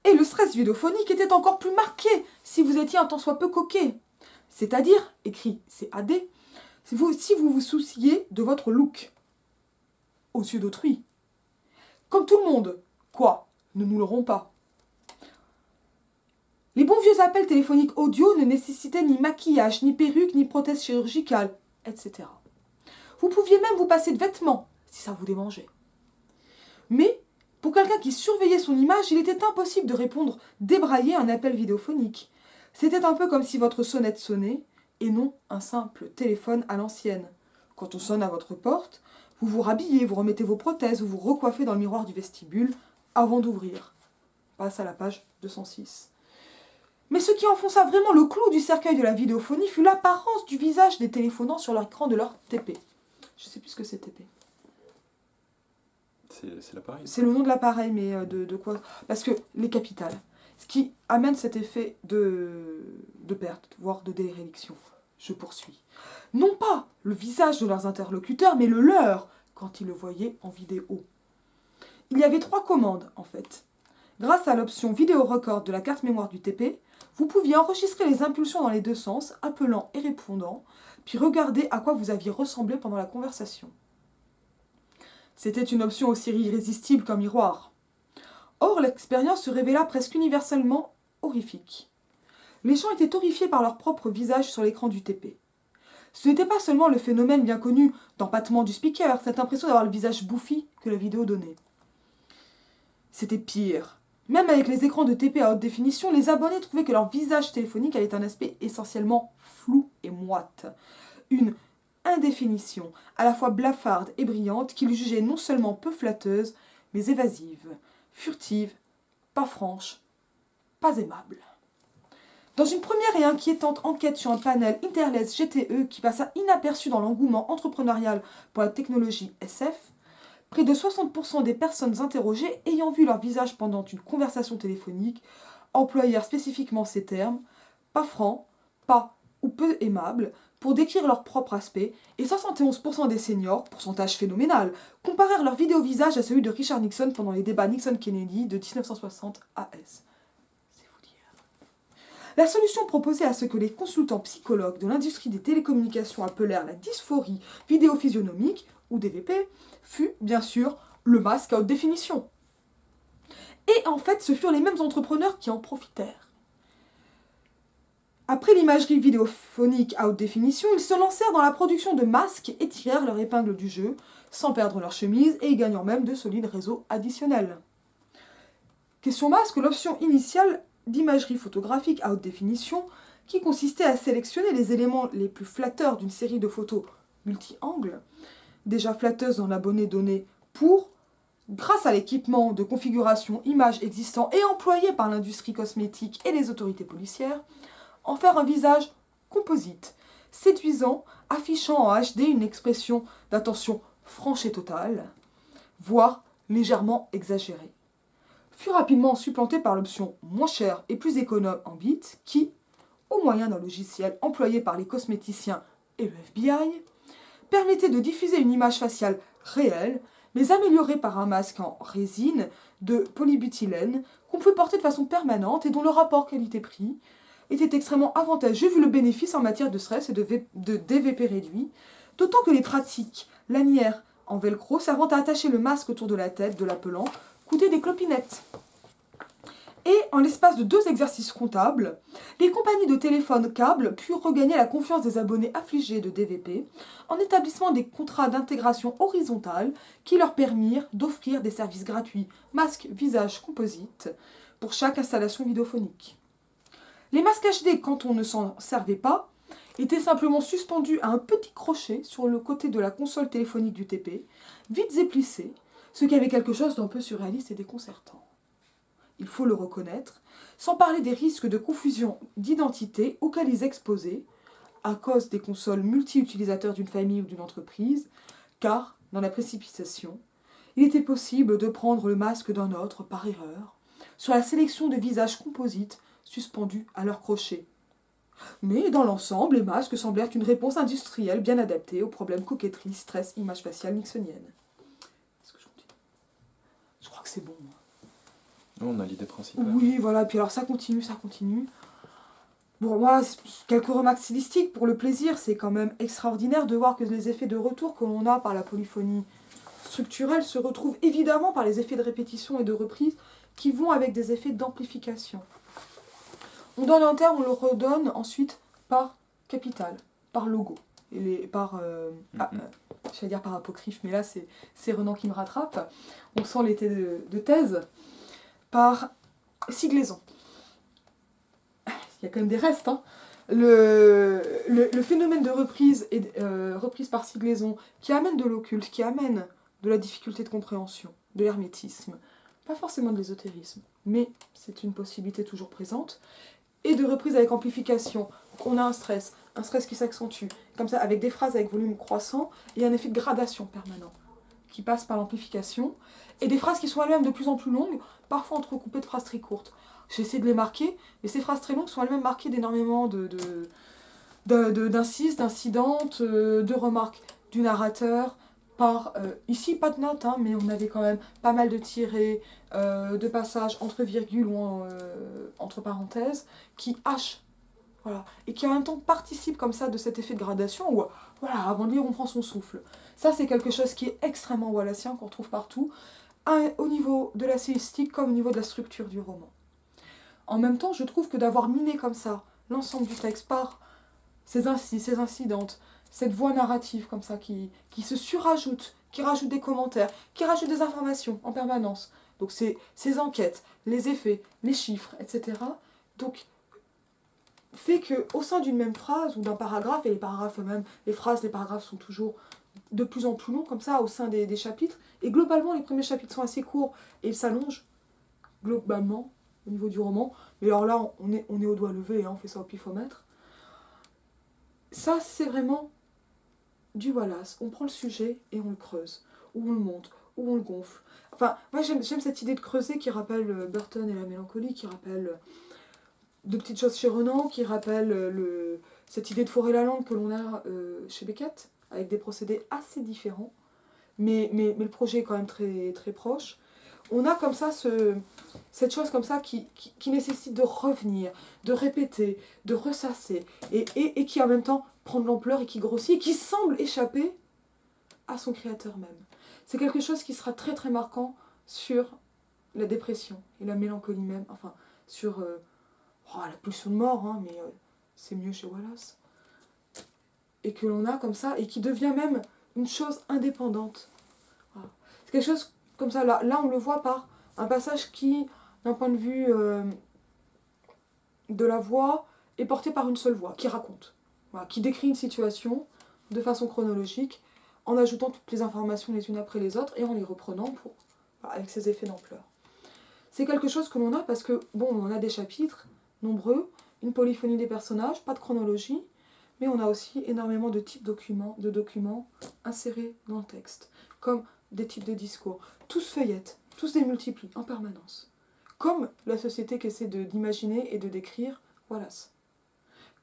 Et le stress vidéophonique était encore plus marqué si vous étiez un tant soit peu coquet. C'est-à-dire, écrit CAD, si vous vous souciez de votre look aux yeux d'autrui. Comme tout le monde. Quoi ? Ne nous l'aurons pas. Les bons vieux appels téléphoniques audio ne nécessitaient ni maquillage, ni perruque, ni prothèse chirurgicale, etc. Vous pouviez même vous passer de vêtements, si ça vous démangeait. Mais, pour quelqu'un qui surveillait son image, il était impossible de répondre débraillé à un appel vidéophonique. C'était un peu comme si votre sonnette sonnait, et non un simple téléphone à l'ancienne. Quand on sonne à votre porte, vous vous rhabillez, vous remettez vos prothèses, vous vous recoiffez dans le miroir du vestibule avant d'ouvrir. Passe à la page 206. Mais ce qui enfonça vraiment le clou du cercueil de la vidéophonie fut l'apparence du visage des téléphonants sur l'écran de leur TP. Je sais plus ce que c'est TP. C'est l'appareil. C'est le nom de l'appareil, mais de quoi ? Parce que les capitales. Ce qui amène cet effet de perte, voire de déréliction. Je poursuis. Non pas le visage de leurs interlocuteurs, mais le leur, quand ils le voyaient en vidéo. Il y avait 3 commandes, en fait. Grâce à l'option vidéo record de la carte mémoire du TP, vous pouviez enregistrer les impulsions dans les 2 sens, appelant et répondant, puis regarder à quoi vous aviez ressemblé pendant la conversation. C'était une option aussi irrésistible qu'un miroir. Or, l'expérience se révéla presque universellement horrifique. Les gens étaient horrifiés par leur propre visage sur l'écran du TP. Ce n'était pas seulement le phénomène bien connu d'empattement du speaker, cette impression d'avoir le visage bouffi que la vidéo donnait. C'était pire. Même avec les écrans de TP à haute définition, les abonnés trouvaient que leur visage téléphonique avait un aspect essentiellement flou et moite. Une indéfinition, à la fois blafarde et brillante, qu'ils jugeaient non seulement peu flatteuse, mais évasive, furtive, pas franche, pas aimable. Dans une première et inquiétante enquête sur un panel Interless GTE qui passa inaperçu dans l'engouement entrepreneurial pour la technologie SF, près de 60% des personnes interrogées ayant vu leur visage pendant une conversation téléphonique employèrent spécifiquement ces termes, pas franc, pas ou peu aimable, pour décrire leur propre aspect, et 71% des seniors, pourcentage phénoménal, comparèrent leur vidéo visage à celui de Richard Nixon pendant les débats Nixon-Kennedy de 1960 AS. La solution proposée à ce que les consultants psychologues de l'industrie des télécommunications appelèrent la dysphorie vidéophysionomique, ou DVP, fut, bien sûr, le masque à haute définition. Et en fait, ce furent les mêmes entrepreneurs qui en profitèrent. Après l'imagerie vidéophonique à haute définition, ils se lancèrent dans la production de masques et tirèrent leur épingle du jeu, sans perdre leur chemise et y gagnant même de solides réseaux additionnels. Question masque, l'option initiale d'imagerie photographique à haute définition, qui consistait à sélectionner les éléments les plus flatteurs d'une série de photos multi-angles, déjà flatteuses dans l'abonné donné pour, grâce à l'équipement de configuration image existant et employé par l'industrie cosmétique et les autorités policières, en faire un visage composite, séduisant, affichant en HD une expression d'attention franche et totale, voire légèrement exagérée, fut rapidement supplanté par l'option moins chère et plus économe en bits qui, au moyen d'un logiciel employé par les cosméticiens et le FBI, permettait de diffuser une image faciale réelle, mais améliorée par un masque en résine de polybutylène qu'on pouvait porter de façon permanente et dont le rapport qualité-prix était extrêmement avantageux vu le bénéfice en matière de stress et de DVP réduit, d'autant que les pratiques lanières en velcro servant à attacher le masque autour de la tête de l'appelant coûtaient des clopinettes. Et en l'espace de 2 exercices comptables, les compagnies de téléphone câbles purent regagner la confiance des abonnés affligés de DVP en établissant des contrats d'intégration horizontale qui leur permirent d'offrir des services gratuits masque visage composite pour chaque installation vidéophonique. Les masques HD, quand on ne s'en servait pas, étaient simplement suspendus à un petit crochet sur le côté de la console téléphonique du TP, vides et plissés, ce qui avait quelque chose d'un peu surréaliste et déconcertant. Il faut le reconnaître, sans parler des risques de confusion d'identité auxquels ils exposaient, à cause des consoles multi-utilisateurs d'une famille ou d'une entreprise, car, dans la précipitation, il était possible de prendre le masque d'un autre par erreur, sur la sélection de visages composites suspendus à leur crochet. Mais dans l'ensemble, les masques semblèrent une réponse industrielle bien adaptée aux problèmes coquetterie, stress, image faciale nixonienne. Est-ce que je continue ? Je crois que c'est bon. On a l'idée principale. Oui, voilà, puis alors ça continue. Bon, moi, quelques remarques stylistiques pour le plaisir, c'est quand même extraordinaire de voir que les effets de retour que l'on a par la polyphonie structurelle se retrouvent évidemment par les effets de répétition et de reprise qui vont avec des effets d'amplification. On donne un terme, on le redonne ensuite par capital, par logo, j'allais dire par apocryphe, mais là c'est Renan qui me rattrape. On sent l'été de thèse. Par siglaison. Il y a quand même des restes. Hein. Le phénomène de reprise, reprise par siglaison, qui amène de l'occulte, qui amène de la difficulté de compréhension, de l'hermétisme, pas forcément de l'ésotérisme, mais c'est une possibilité toujours présente, et de reprise avec amplification. On a un stress qui s'accentue, comme ça, avec des phrases avec volume croissant, et un effet de gradation permanent, qui passe par l'amplification, et des phrases qui sont elles-mêmes de plus en plus longues, parfois entrecoupées de phrases très courtes. J'ai essayé de les marquer, mais ces phrases très longues sont elles-mêmes marquées d'énormément d'incises, d'incidentes, de remarques du narrateur, ici pas de notes, hein, mais on avait quand même pas mal de tirés, de passages entre virgules ou entre parenthèses, qui hachent, voilà, et qui en même temps participent comme ça de cet effet de gradation où, voilà, avant de lire, on prend son souffle. Ça, c'est quelque chose qui est extrêmement wallaceien, qu'on retrouve partout, au niveau de la stylistique comme au niveau de la structure du roman. En même temps, je trouve que d'avoir miné comme ça l'ensemble du texte par ces incises, ces incidentes, cette voix narrative comme ça qui se surajoute, qui rajoute des commentaires, qui rajoute des informations en permanence. Donc ces enquêtes, les effets, les chiffres, etc. Donc fait qu'au sein d'une même phrase ou d'un paragraphe, et les paragraphes eux-mêmes, les phrases, les paragraphes sont toujours de plus en plus longs comme ça au sein des chapitres, et globalement les premiers chapitres sont assez courts et ils s'allongent globalement au niveau du roman, mais alors là on est au doigt levé, hein, on fait ça au pifomètre. Ça c'est vraiment du Wallace, on prend le sujet et on le creuse, ou on le monte, ou on le gonfle. Enfin, moi j'aime cette idée de creuser qui rappelle Burton et la mélancolie, qui rappelle de petites choses chez Renan, qui rappelle cette idée de forer la langue que l'on a chez Beckett, avec des procédés assez différents, mais le projet est quand même très, très proche. On a comme ça cette chose comme ça qui nécessite de revenir, de répéter, de ressasser, et qui en même temps prend de l'ampleur et qui grossit, et qui semble échapper à son créateur même. C'est quelque chose qui sera très très marquant sur la dépression et la mélancolie même, enfin sur la pulsion de mort, hein, mais c'est mieux chez Wallace. Et que l'on a comme ça, et qui devient même une chose indépendante. Voilà. C'est quelque chose comme ça, là on le voit par un passage qui, d'un point de vue de la voix, est porté par une seule voix, qui raconte, voilà, qui décrit une situation de façon chronologique, en ajoutant toutes les informations les unes après les autres, et en les reprenant avec ses effets d'ampleur. C'est quelque chose que l'on a parce que, bon, on a des chapitres nombreux, une polyphonie des personnages, pas de chronologie, mais on a aussi énormément de types de documents insérés dans le texte, comme des types de discours. Tous feuillettent, tous démultiplient en permanence. Comme la société qu'essaie d'imaginer et de décrire Wallace.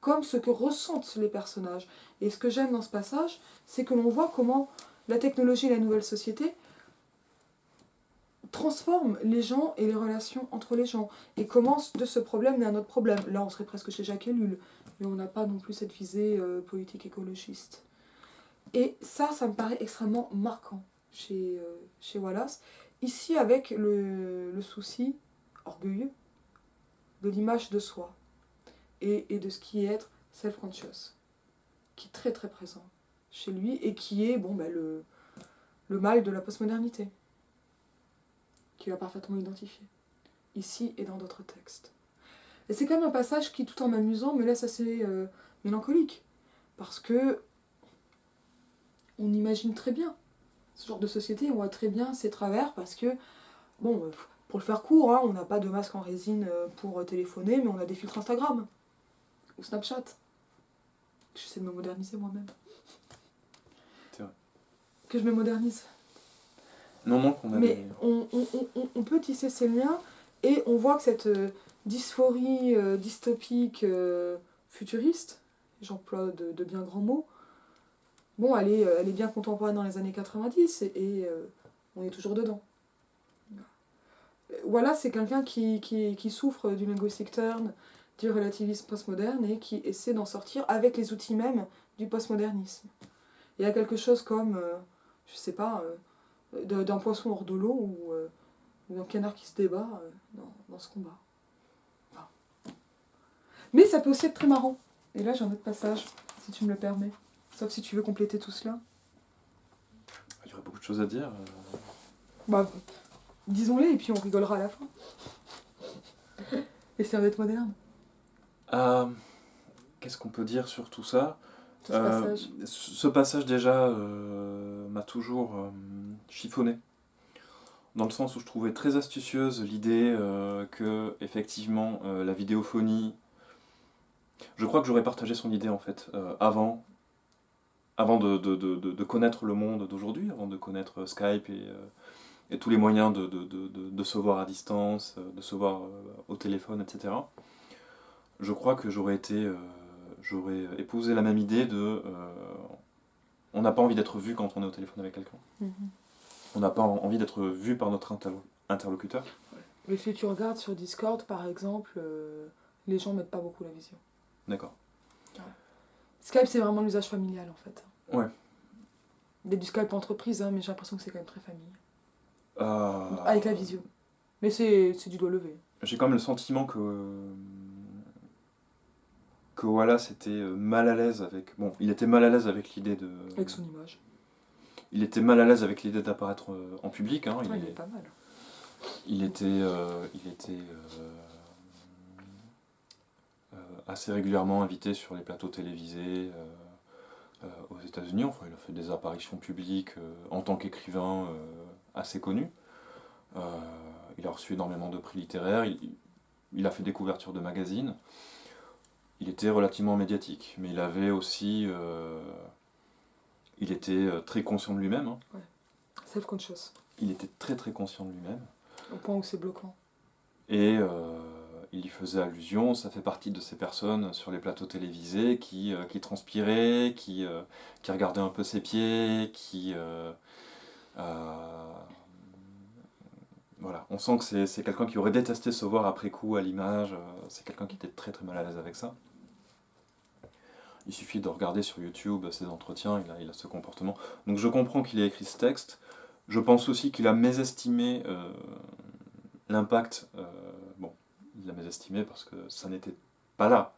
Comme ce que ressentent les personnages. Et ce que j'aime dans ce passage, c'est que l'on voit comment la technologie et la nouvelle société transforme les gens et les relations entre les gens, et commence de ce problème naît un autre problème. Là, on serait presque chez Jacques Ellul, mais on n'a pas non plus cette visée politique écologiste. Et ça me paraît extrêmement marquant chez Wallace. Ici, avec le souci orgueilleux de l'image de soi, et de ce qui est être self-conscious, qui est très très présent chez lui, et qui est le mal de la postmodernité, qu'il a parfaitement identifié, ici et dans d'autres textes. Et c'est quand même un passage qui, tout en m'amusant, me laisse assez mélancolique, parce que on imagine très bien ce genre de société, on voit très bien ses travers, parce que, bon, pour le faire court, hein, on n'a pas de masque en résine pour téléphoner, mais on a des filtres Instagram, ou Snapchat. J'essaie de me moderniser moi-même. C'est vrai. Que je me modernise. Non, qu'on a Mais des... on peut tisser ces liens, et on voit que cette dysphorie dystopique futuriste, j'emploie de bien grands mots, bon, elle est bien contemporaine dans les années 90, et on est toujours dedans. Voilà, c'est quelqu'un qui souffre du linguistic turn, du relativisme postmoderne, et qui essaie d'en sortir avec les outils mêmes du postmodernisme. Il y a quelque chose comme, je sais pas, d'un poisson hors de l'eau, ou d'un canard qui se débat dans ce combat. Enfin. Mais ça peut aussi être très marrant. Et là, j'ai un autre passage, si tu me le permets. Sauf si tu veux compléter tout cela. Il y aurait beaucoup de choses à dire. Bah, disons-les, et puis on rigolera à la fin. Et c'est d'être moderne. Qu'est-ce qu'on peut dire sur tout ça ? Ce passage. Ce passage déjà m'a toujours chiffonné. Dans le sens où je trouvais très astucieuse l'idée que, effectivement, la vidéophonie... Je crois que j'aurais partagé son idée, en fait, avant de connaître le monde d'aujourd'hui, avant de connaître Skype et tous les moyens de se voir à distance, de se voir au téléphone, etc. Je crois que j'aurais épousé la même idée de... on n'a pas envie d'être vu quand on est au téléphone avec quelqu'un. On n'a pas envie d'être vu par notre interlocuteur. Mais si tu regardes sur Discord, par exemple, les gens mettent pas beaucoup la vision. D'accord. Ouais. Skype, c'est vraiment l'usage familial, en fait. Ouais. Il y a du Skype entreprise, hein, mais j'ai l'impression que c'est quand même très famille. Avec la visio. Mais c'est du doigt levé. J'ai quand même le sentiment que que Wallace était mal à l'aise avec... Bon, il était mal à l'aise avec l'idée de... Avec son image. Il était mal à l'aise avec l'idée d'apparaître en public. Hein. Il est pas mal. Il était, assez régulièrement invité sur les plateaux télévisés aux États-Unis. Enfin, il a fait des apparitions publiques en tant qu'écrivain assez connu. Euh, il a reçu énormément de prix littéraires. Il a fait des couvertures de magazines. Il était relativement médiatique, mais il avait aussi, il était très conscient de lui-même. Hein. Ouais. Self-conscious. Il était très très conscient de lui-même. Au point où c'est bloquant. Et il y faisait allusion, ça fait partie de ces personnes sur les plateaux télévisés qui transpiraient, qui regardaient un peu ses pieds, voilà. On sent que c'est quelqu'un qui aurait détesté se voir après coup à l'image, c'est quelqu'un qui était très très mal à l'aise avec ça. Il suffit de regarder sur YouTube ses entretiens, il a ce comportement. Donc je comprends qu'il ait écrit ce texte, je pense aussi qu'il a mésestimé l'impact, bon, il l'a mésestimé parce que ça n'était pas là.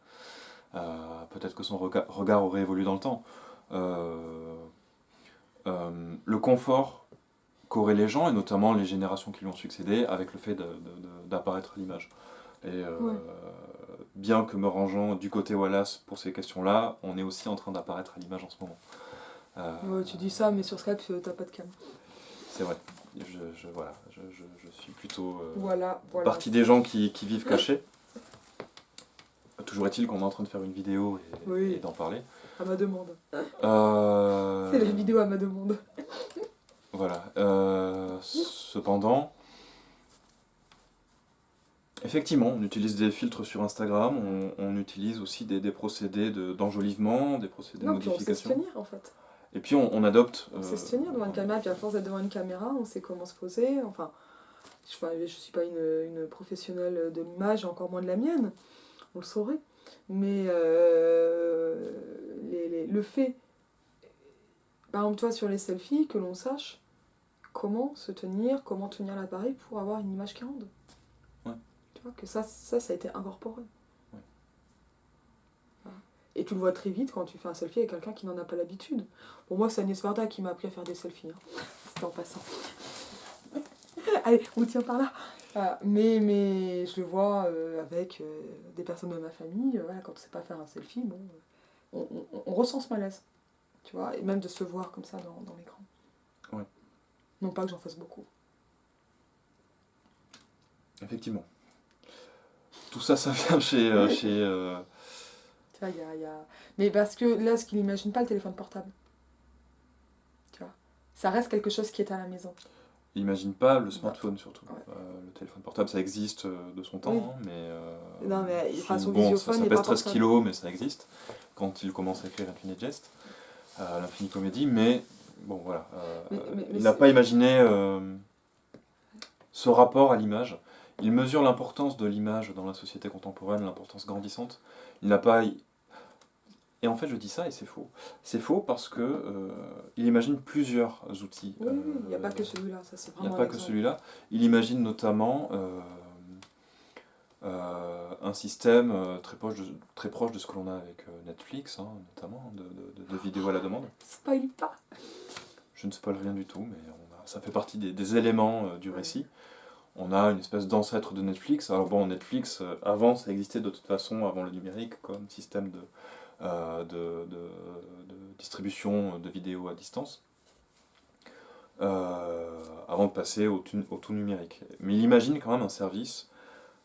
Peut-être que son regard aurait évolué dans le temps. Le confort qu'auraient les gens, et notamment les générations qui lui ont succédé, avec le fait d'apparaître à l'image. Et Ouais. bien que me rangeant du côté Wallace pour ces questions-là, on est aussi en train d'apparaître à l'image en ce moment. Ouais, tu dis ça, mais sur Skype, t'as pas de cam. C'est vrai. Voilà, je suis plutôt Voilà. partie des gens qui vivent cachés. Toujours est-il qu'on est en train de faire une vidéo Oui. et d'en parler. À ma demande. Euh, C'est la vidéo à ma demande. Voilà. Cependant, effectivement, on utilise des filtres sur Instagram, on utilise aussi des procédés d'enjolivement, des procédés de Non, puis on sait se modification. tenir en fait. Et puis on adopte. On sait se tenir devant une caméra, puis à force d'être devant une caméra, on sait comment se poser. Enfin, je suis pas une professionnelle de l'image, encore moins de la mienne, on le saurait. Mais le fait, par exemple, toi sur les selfies, que l'on sache comment se tenir, comment tenir l'appareil pour avoir une image qui rende. Ouais. Tu vois, que ça a été incorporé. Ouais. Voilà. Et tu le vois très vite quand tu fais un selfie avec quelqu'un qui n'en a pas l'habitude. Pour moi, c'est Agnès Varda qui m'a appris à faire des selfies. Hein. C'était en passant. Allez, on tient par là. Voilà. Mais je le vois avec des personnes de ma famille. Voilà, quand on ne sait pas faire un selfie, bon, on ressent ce malaise. Tu vois, et même de se voir comme ça dans l'écran. Ouais. Non pas que j'en fasse beaucoup. Effectivement. Tout ça, ça vient chez. Tu vois, il y a... Mais parce que là, ce qu'il n'imagine pas, le téléphone portable. Tu vois. Ça reste quelque chose qui est à la maison. Il n'imagine pas le smartphone surtout. Ouais. Le téléphone portable, ça existe de son temps, Oui. hein, mais. Non, mais son bon, visiophone ça n'est pèse pas 13 portable. kilos, mais ça existe. Quand il commence à écrire Infinite Jest, l'Infini Comédie, mais bon, voilà. Mais il n'a pas imaginé ce rapport à l'image. Il mesure l'importance de l'image dans la société contemporaine, l'importance grandissante. Il n'a pas. Et en fait, je dis ça et c'est faux. C'est faux parce que il imagine plusieurs outils. Oui, il n'y a pas que celui-là, ça c'est Il n'y vraiment a pas un que exemple. celui-là. Il imagine notamment un système très proche de ce que l'on a avec Netflix, hein, notamment, de vidéos à la demande. Spoil pas. Je ne spoil rien du tout, mais ça fait partie des éléments du récit. On a une espèce d'ancêtre de Netflix. Alors bon, Netflix, avant, ça existait de toute façon, avant le numérique, comme système de distribution de vidéos à distance, avant de passer au tout numérique. Mais il imagine quand même un service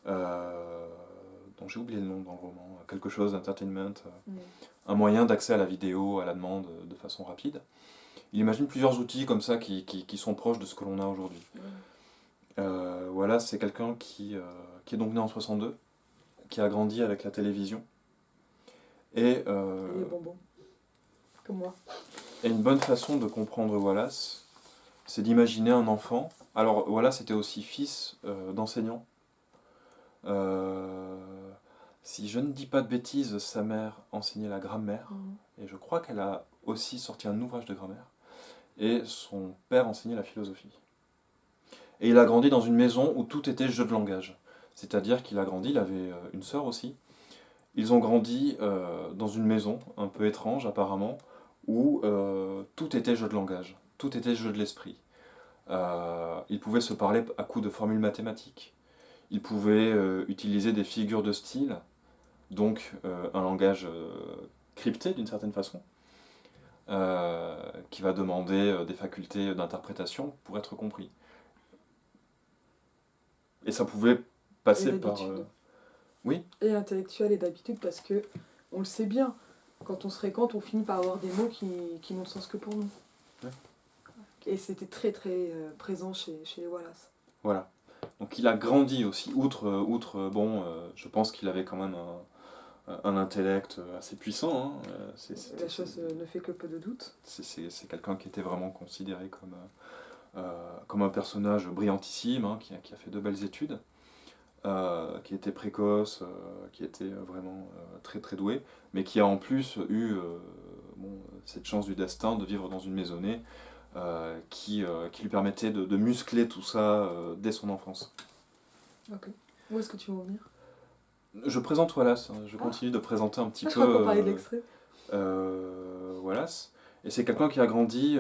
dont j'ai oublié le nom dans le roman, quelque chose d'entertainment, un moyen d'accès à la vidéo à la demande de façon rapide. Il imagine plusieurs outils comme ça qui sont proches de ce que l'on a aujourd'hui. Voilà, c'est quelqu'un qui est donc né en 62, qui a grandi avec la télévision. Et les bonbons. Comme moi. Et une bonne façon de comprendre Wallace, c'est d'imaginer un enfant. Alors Wallace était aussi fils d'enseignant. Si je ne dis pas de bêtises, sa mère enseignait la grammaire. Et je crois qu'elle a aussi sorti un ouvrage de grammaire. Et son père enseignait la philosophie. Et il a grandi dans une maison où tout était jeu de langage. C'est-à-dire qu'il a grandi, il avait une sœur aussi. Ils ont grandi dans une maison un peu étrange apparemment, où tout était jeu de langage, tout était jeu de l'esprit. Ils pouvaient se parler à coups de formules mathématiques. Ils pouvaient utiliser des figures de style, donc un langage crypté d'une certaine façon, qui va demander des facultés d'interprétation pour être compris. Et ça pouvait Et passer par... d'habitude. Oui, Et intellectuel et d'habitude parce que on le sait bien, quand on se fréquente, on finit par avoir des mots qui n'ont de sens que pour nous. Ouais. Et c'était très très présent chez les Wallace. voilà. Donc il a grandi aussi, je pense qu'il avait quand même un intellect assez puissant. Hein. La chose ne fait que peu de doute. C'est quelqu'un qui était vraiment considéré comme un personnage brillantissime, hein, qui a fait de belles études, qui était précoce, qui était vraiment très très doué, mais qui a en plus eu cette chance du destin de vivre dans une maisonnée qui lui permettait de muscler tout ça dès son enfance. Ok. Où est-ce que tu veux en venir? Je présente Wallace, hein, je continue de présenter un petit Je crois qu'on peu parlait de l'extrait. Wallace, et c'est quelqu'un qui a grandi...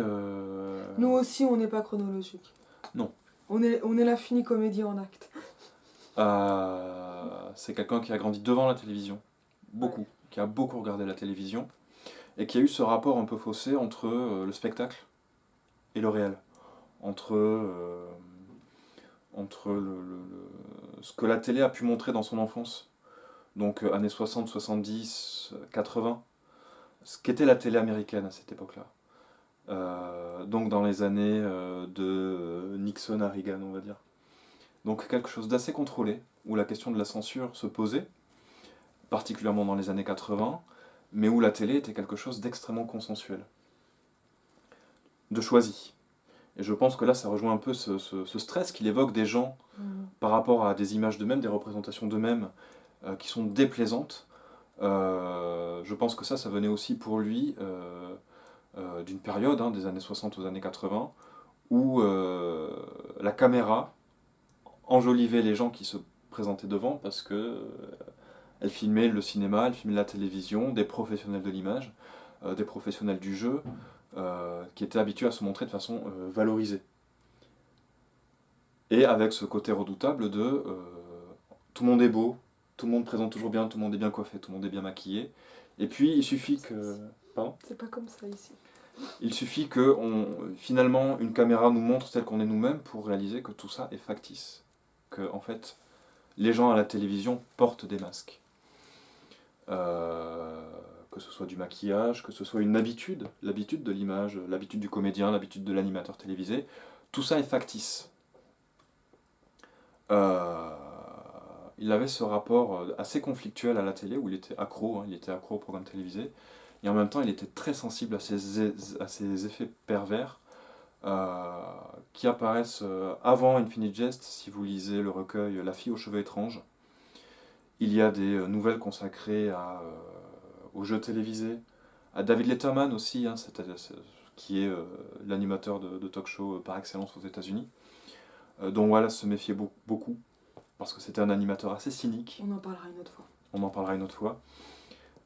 Nous aussi, on n'est pas chronologique. Non. On est la finie comédie en acte. C'est quelqu'un qui a grandi devant la télévision, beaucoup, qui a beaucoup regardé la télévision, et qui a eu ce rapport un peu faussé entre le spectacle et le réel, entre ce que la télé a pu montrer dans son enfance, donc années 60, 70, 80, ce qu'était la télé américaine à cette époque-là. Donc dans les années de Nixon à Reagan, on va dire. Donc quelque chose d'assez contrôlé, où la question de la censure se posait, particulièrement dans les années 80, mais où la télé était quelque chose d'extrêmement consensuel, de choisi. Et je pense que là, ça rejoint un peu ce stress qu'il évoque des gens par rapport à des images d'eux-mêmes, des représentations d'eux-mêmes qui sont déplaisantes. Je pense que ça venait aussi pour lui d'une période, hein, des années 60 aux années 80, où la caméra enjolivait les gens qui se présentaient devant parce que elle filmait le cinéma, elle filmait la télévision, des professionnels de l'image, des professionnels du jeu, qui étaient habitués à se montrer de façon valorisée. Et avec ce côté redoutable de tout le monde est beau, tout le monde présente toujours bien, tout le monde est bien coiffé, tout le monde est bien maquillé. Et puis il suffit que... Pardon ? C'est pas comme ça ici. Il suffit que finalement une caméra nous montre tel qu'on est nous-mêmes pour réaliser que tout ça est factice. Que en fait, les gens à la télévision portent des masques. Que ce soit du maquillage, que ce soit une habitude, l'habitude de l'image, l'habitude du comédien, l'habitude de l'animateur télévisé, tout ça est factice. Il avait ce rapport assez conflictuel à la télé, où il était accro, hein, il était accro au programme télévisé, et en même temps il était très sensible à ces effets pervers qui apparaissent avant Infinite Jest. Si vous lisez le recueil La fille aux cheveux étranges, il y a des nouvelles consacrées aux jeux télévisés, à David Letterman aussi, hein, qui est l'animateur de talk show par excellence aux États-Unis, dont Wallace se méfiait beaucoup, parce que c'était un animateur assez cynique. On en parlera une autre fois. On en parlera une autre fois.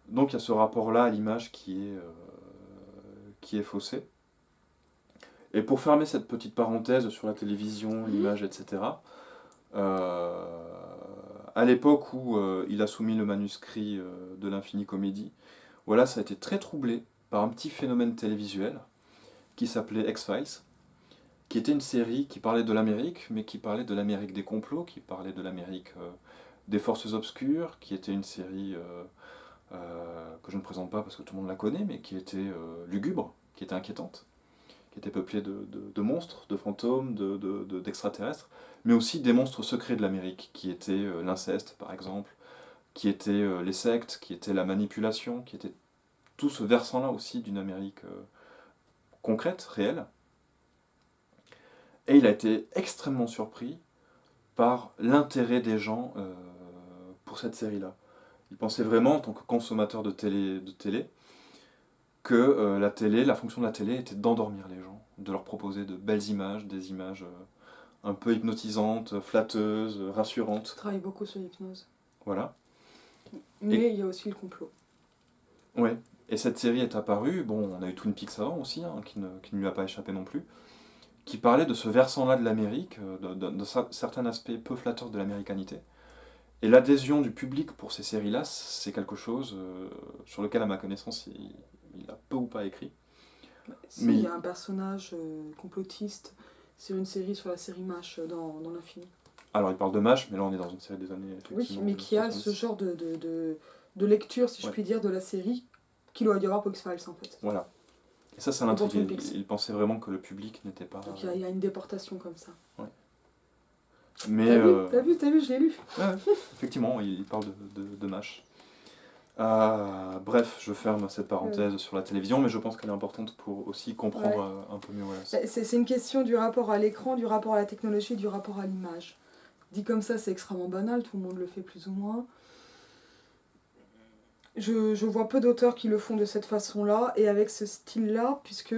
Donc il y a ce rapport-là à l'image qui est faussé. Et pour fermer cette petite parenthèse sur la télévision, l'image, etc., à l'époque où il a soumis le manuscrit de l'Infini Comédie, voilà, ça a été très troublé par un petit phénomène télévisuel qui s'appelait X-Files, qui était une série qui parlait de l'Amérique, mais qui parlait de l'Amérique des complots, qui parlait de l'Amérique des forces obscures, qui était une série que je ne présente pas parce que tout le monde la connaît, mais qui était lugubre, qui était inquiétante, qui était peuplée de monstres, de fantômes, d'extraterrestres, mais aussi des monstres secrets de l'Amérique, qui étaient l'inceste par exemple, qui étaient les sectes, qui était la manipulation, qui était tout ce versant-là aussi d'une Amérique concrète, réelle. Et il a été extrêmement surpris par l'intérêt des gens pour cette série-là. Il pensait vraiment, en tant que consommateur de télé que la fonction de la télé était d'endormir les gens, de leur proposer de belles images, des images un peu hypnotisantes, flatteuses, rassurantes. Je travaille beaucoup sur l'hypnose. Voilà. Mais il y a aussi le complot. Ouais. Et cette série est apparue, bon, on a eu Twin Peaks avant aussi, hein, qui ne lui a pas échappé non plus, qui parlait de ce versant-là de l'Amérique, de certains aspects peu flatteurs de l'américanité. Et l'adhésion du public pour ces séries-là, c'est quelque chose sur lequel, à ma connaissance, il a peu ou pas écrit. Si, Mais il y a un personnage complotiste sur une série, sur la série MASH dans l'Infini. alors, il parle de MASH, mais là, on est dans une série des années, Oui, effectivement, mais qui a 70. ce genre de lecture, si je Ouais. puis dire, de la série qu'il aurait dû avoir pour X-Files en fait. Voilà. Et ça Ou pour l'intriguait. Twin Peaks. Il pensait vraiment que le public n'était pas... Donc il y a une déportation comme ça. Mais, T'as vu, je l'ai lu. ouais, effectivement, il parle de MASH. Bref, je ferme cette parenthèse sur la télévision, mais je pense qu'elle est importante pour aussi comprendre un peu mieux Wallace. C'est une question du rapport à l'écran, du rapport à la technologie, du rapport à l'image. Dit comme ça, c'est extrêmement banal, tout le monde le fait plus ou moins. Je vois peu d'auteurs qui le font de cette façon-là, et avec ce style-là, puisque,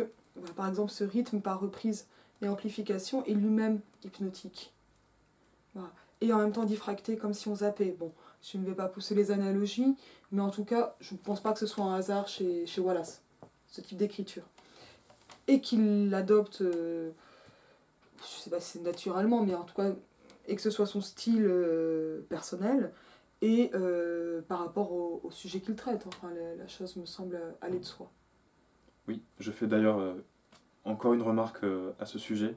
par exemple, ce rythme par reprise et amplification est lui-même hypnotique. Voilà. Et en même temps diffracté, comme si on zappait. Bon, je ne vais pas pousser les analogies, mais en tout cas, je ne pense pas que ce soit un hasard chez Wallace, ce type d'écriture. Et qu'il l'adopte, je ne sais pas si c'est naturellement, mais en tout cas, et que ce soit son style personnel, et par rapport au sujet qu'il traite. Enfin, la chose me semble aller de soi. Oui, je fais d'ailleurs encore une remarque à ce sujet.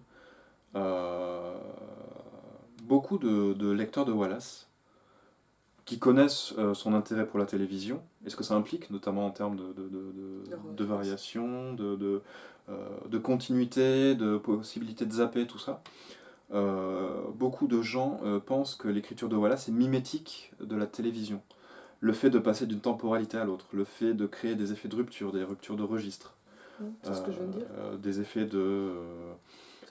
Beaucoup de lecteurs de Wallace qui connaissent son intérêt pour la télévision, et ce que ça implique, notamment en termes de variation, de continuité, de possibilité de zapper, tout ça. Beaucoup de gens pensent que l'écriture de Wallace est mimétique de la télévision. Le fait de passer d'une temporalité à l'autre, le fait de créer des effets de rupture, des ruptures de registre. C'est ce que je viens de dire. Des effets de...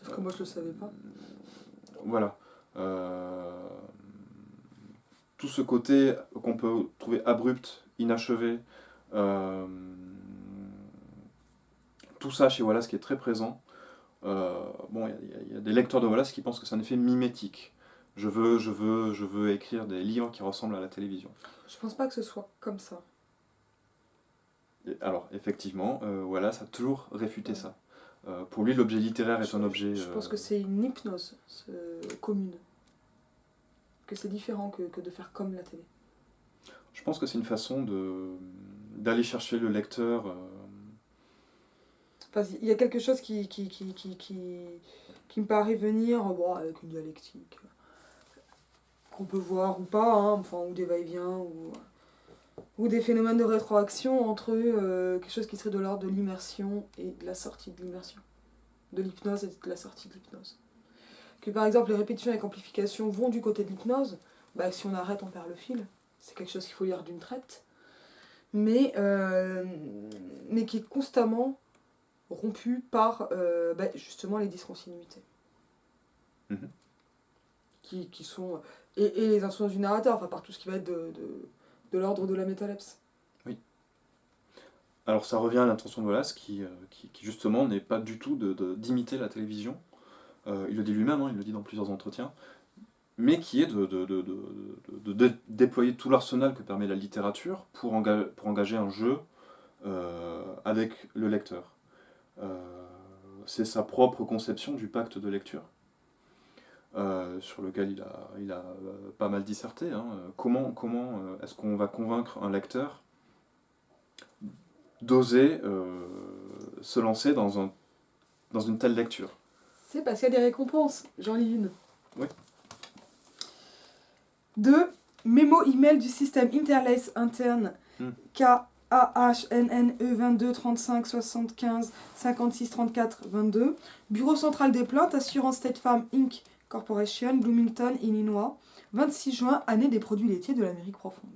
Sauf que moi je le savais pas. Voilà. Tout ce côté qu'on peut trouver abrupt, inachevé, tout ça chez Wallace qui est très présent. Bon, il y a des lecteurs de Wallace qui pensent que c'est un effet mimétique. Je veux écrire des livres qui ressemblent à la télévision. Je pense pas que ce soit comme ça. Et alors, effectivement, Wallace a toujours réfuté ça. Pour lui, l'objet littéraire est un objet... Je pense que c'est une hypnose commune. Que c'est différent que de faire comme la télé. Je pense que c'est une façon d'aller chercher le lecteur... Enfin, il y a quelque chose qui me paraît venir avec une dialectique qu'on peut voir ou pas, hein, enfin, ou des va-et-vient, ou des phénomènes de rétroaction entre quelque chose qui serait de l'ordre de l'immersion et de la sortie de l'immersion. De l'hypnose et de la sortie de l'hypnose. Que par exemple les répétitions avec amplification vont du côté de l'hypnose, si on arrête on perd le fil, c'est quelque chose qu'il faut lire d'une traite, mais qui est constamment rompu par justement les discontinuités. Mhm. Qui sont... Et les influences du narrateur, enfin par tout ce qui va être de l'ordre de la métalepse. Oui. Alors ça revient à l'intention de Wallace qui justement n'est pas du tout d'imiter la télévision. Il le dit lui-même, hein, il le dit dans plusieurs entretiens, mais qui est de déployer tout l'arsenal que permet la littérature pour engager un jeu avec le lecteur. C'est sa propre conception du pacte de lecture, sur lequel il a pas mal disserté. Hein. Comment est-ce qu'on va convaincre un lecteur d'oser se lancer dans une telle lecture? C'est parce qu'il y a des récompenses. J'en lis une. Oui. 2. Mémo email du système Interlace interne KAHNNE 22 35 75 56 34 22. Bureau central des plaintes, Assurance State Farm Inc. Corporation, Bloomington, Illinois. 26 juin, année des produits laitiers de l'Amérique profonde.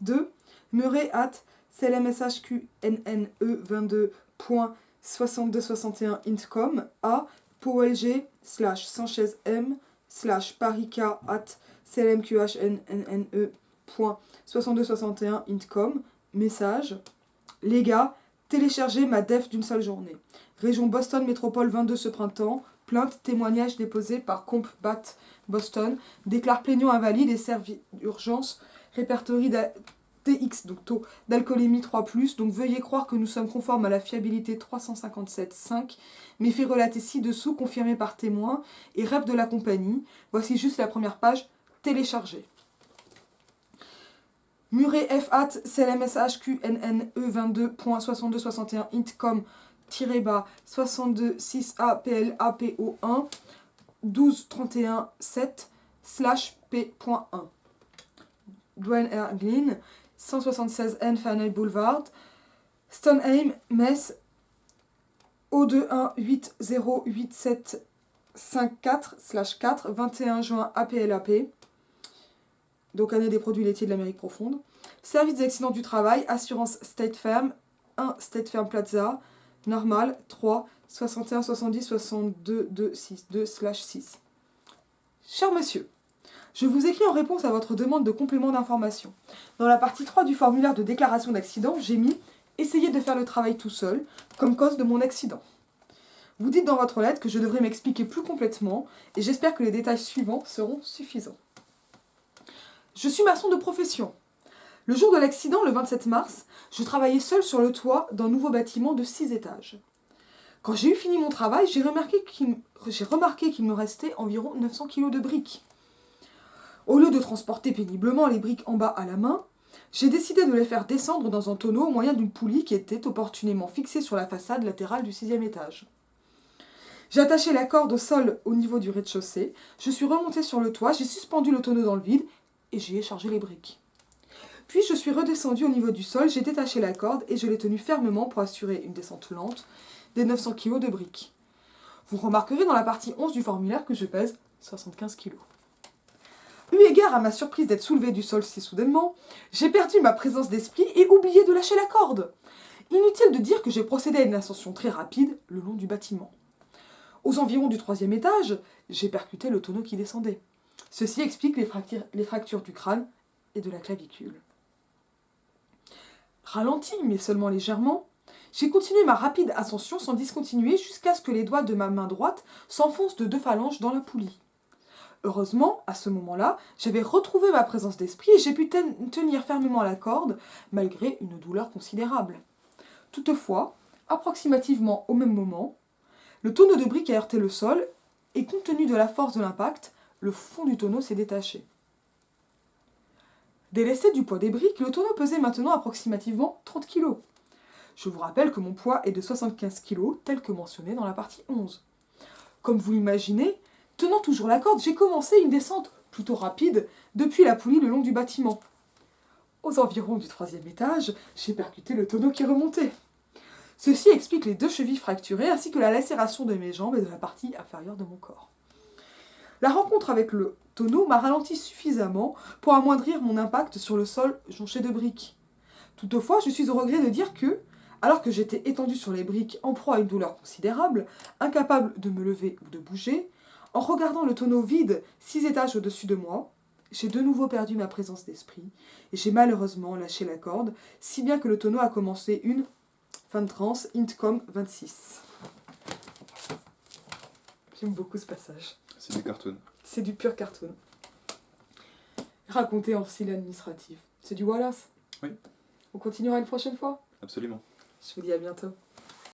2. Murray at CLMSHQNNE 22.6261 intcom à POLG/SanchezM/Parica at CLMQHNNE.6261 intcom. Message. Les gars, téléchargez ma def d'une seule journée. Région Boston Métropole 22 ce printemps. Plainte, témoignage déposé par CompBat Boston. Déclare plaignant invalide et servi d'urgence répertorie TX, donc taux d'alcoolémie 3+, donc veuillez croire que nous sommes conformes à la fiabilité 357.5, mais fait relater ci-dessous, confirmé par témoin et rep de la compagnie. Voici juste la première page téléchargée. Muret FAT CLMSHQNNE 22.6261 intcom-62-6APLAPO1 1231-7/P.1 Dwayne R. Glynn 176N Faneuil Boulevard Stoneham, Metz O2180875/4 21 juin APLAP. Donc année des produits laitiers de l'Amérique profonde. Service des accidents du travail, assurance State Farm, 1 State Farm Plaza, normal, 3, 61 70 62 262/6. Cher monsieur, je vous écris en réponse à votre demande de complément d'information. Dans la partie 3 du formulaire de déclaration d'accident, j'ai mis « Essayez de faire le travail tout seul » comme cause de mon accident. Vous dites dans votre lettre que je devrais m'expliquer plus complètement et j'espère que les détails suivants seront suffisants. Je suis maçon de profession. Le jour de l'accident, le 27 mars, je travaillais seul sur le toit d'un nouveau bâtiment de 6 étages. Quand j'ai eu fini mon travail, j'ai remarqué qu'il me restait environ 900 kg de briques. Au lieu de transporter péniblement les briques en bas à la main, j'ai décidé de les faire descendre dans un tonneau au moyen d'une poulie qui était opportunément fixée sur la façade latérale du 6e étage. J'ai attaché la corde au sol au niveau du rez-de-chaussée, je suis remontée sur le toit, j'ai suspendu le tonneau dans le vide et j'y ai chargé les briques. Puis je suis redescendue au niveau du sol, j'ai détaché la corde et je l'ai tenue fermement pour assurer une descente lente des 900 kg de briques. Vous remarquerez dans la partie 11 du formulaire que je pèse 75 kg. Eu égard à ma surprise d'être soulevée du sol si soudainement, j'ai perdu ma présence d'esprit et oublié de lâcher la corde. Inutile de dire que j'ai procédé à une ascension très rapide le long du bâtiment. Aux environs du 3e étage, j'ai percuté le tonneau qui descendait. Ceci explique les fractures du crâne et de la clavicule. Ralenti, mais seulement légèrement, j'ai continué ma rapide ascension sans discontinuer jusqu'à ce que les doigts de ma main droite s'enfoncent de 2 phalanges dans la poulie. Heureusement, à ce moment-là, j'avais retrouvé ma présence d'esprit et j'ai pu tenir fermement la corde, malgré une douleur considérable. Toutefois, approximativement au même moment, le tonneau de briques a heurté le sol et compte tenu de la force de l'impact, le fond du tonneau s'est détaché. Délaissé du poids des briques, le tonneau pesait maintenant approximativement 30 kg. Je vous rappelle que mon poids est de 75 kg, tel que mentionné dans la partie 11. Comme vous l'imaginez, tenant toujours la corde, j'ai commencé une descente plutôt rapide depuis la poulie le long du bâtiment. Aux environs du 3e étage, j'ai percuté le tonneau qui remontait. Ceci explique les 2 chevilles fracturées ainsi que la lacération de mes jambes et de la partie inférieure de mon corps. La rencontre avec le tonneau m'a ralenti suffisamment pour amoindrir mon impact sur le sol jonché de briques. Toutefois, je suis au regret de dire que, alors que j'étais étendue sur les briques en proie à une douleur considérable, incapable de me lever ou de bouger, en regardant le tonneau vide 6 étages au-dessus de moi, j'ai de nouveau perdu ma présence d'esprit et j'ai malheureusement lâché la corde, si bien que le tonneau a commencé une fin de transe Intcom 26. J'aime beaucoup ce passage. C'est du cartoon. C'est du pur cartoon. Raconté en style administratif. C'est du Wallace. Oui. On continuera une prochaine fois. Absolument. Je vous dis à bientôt.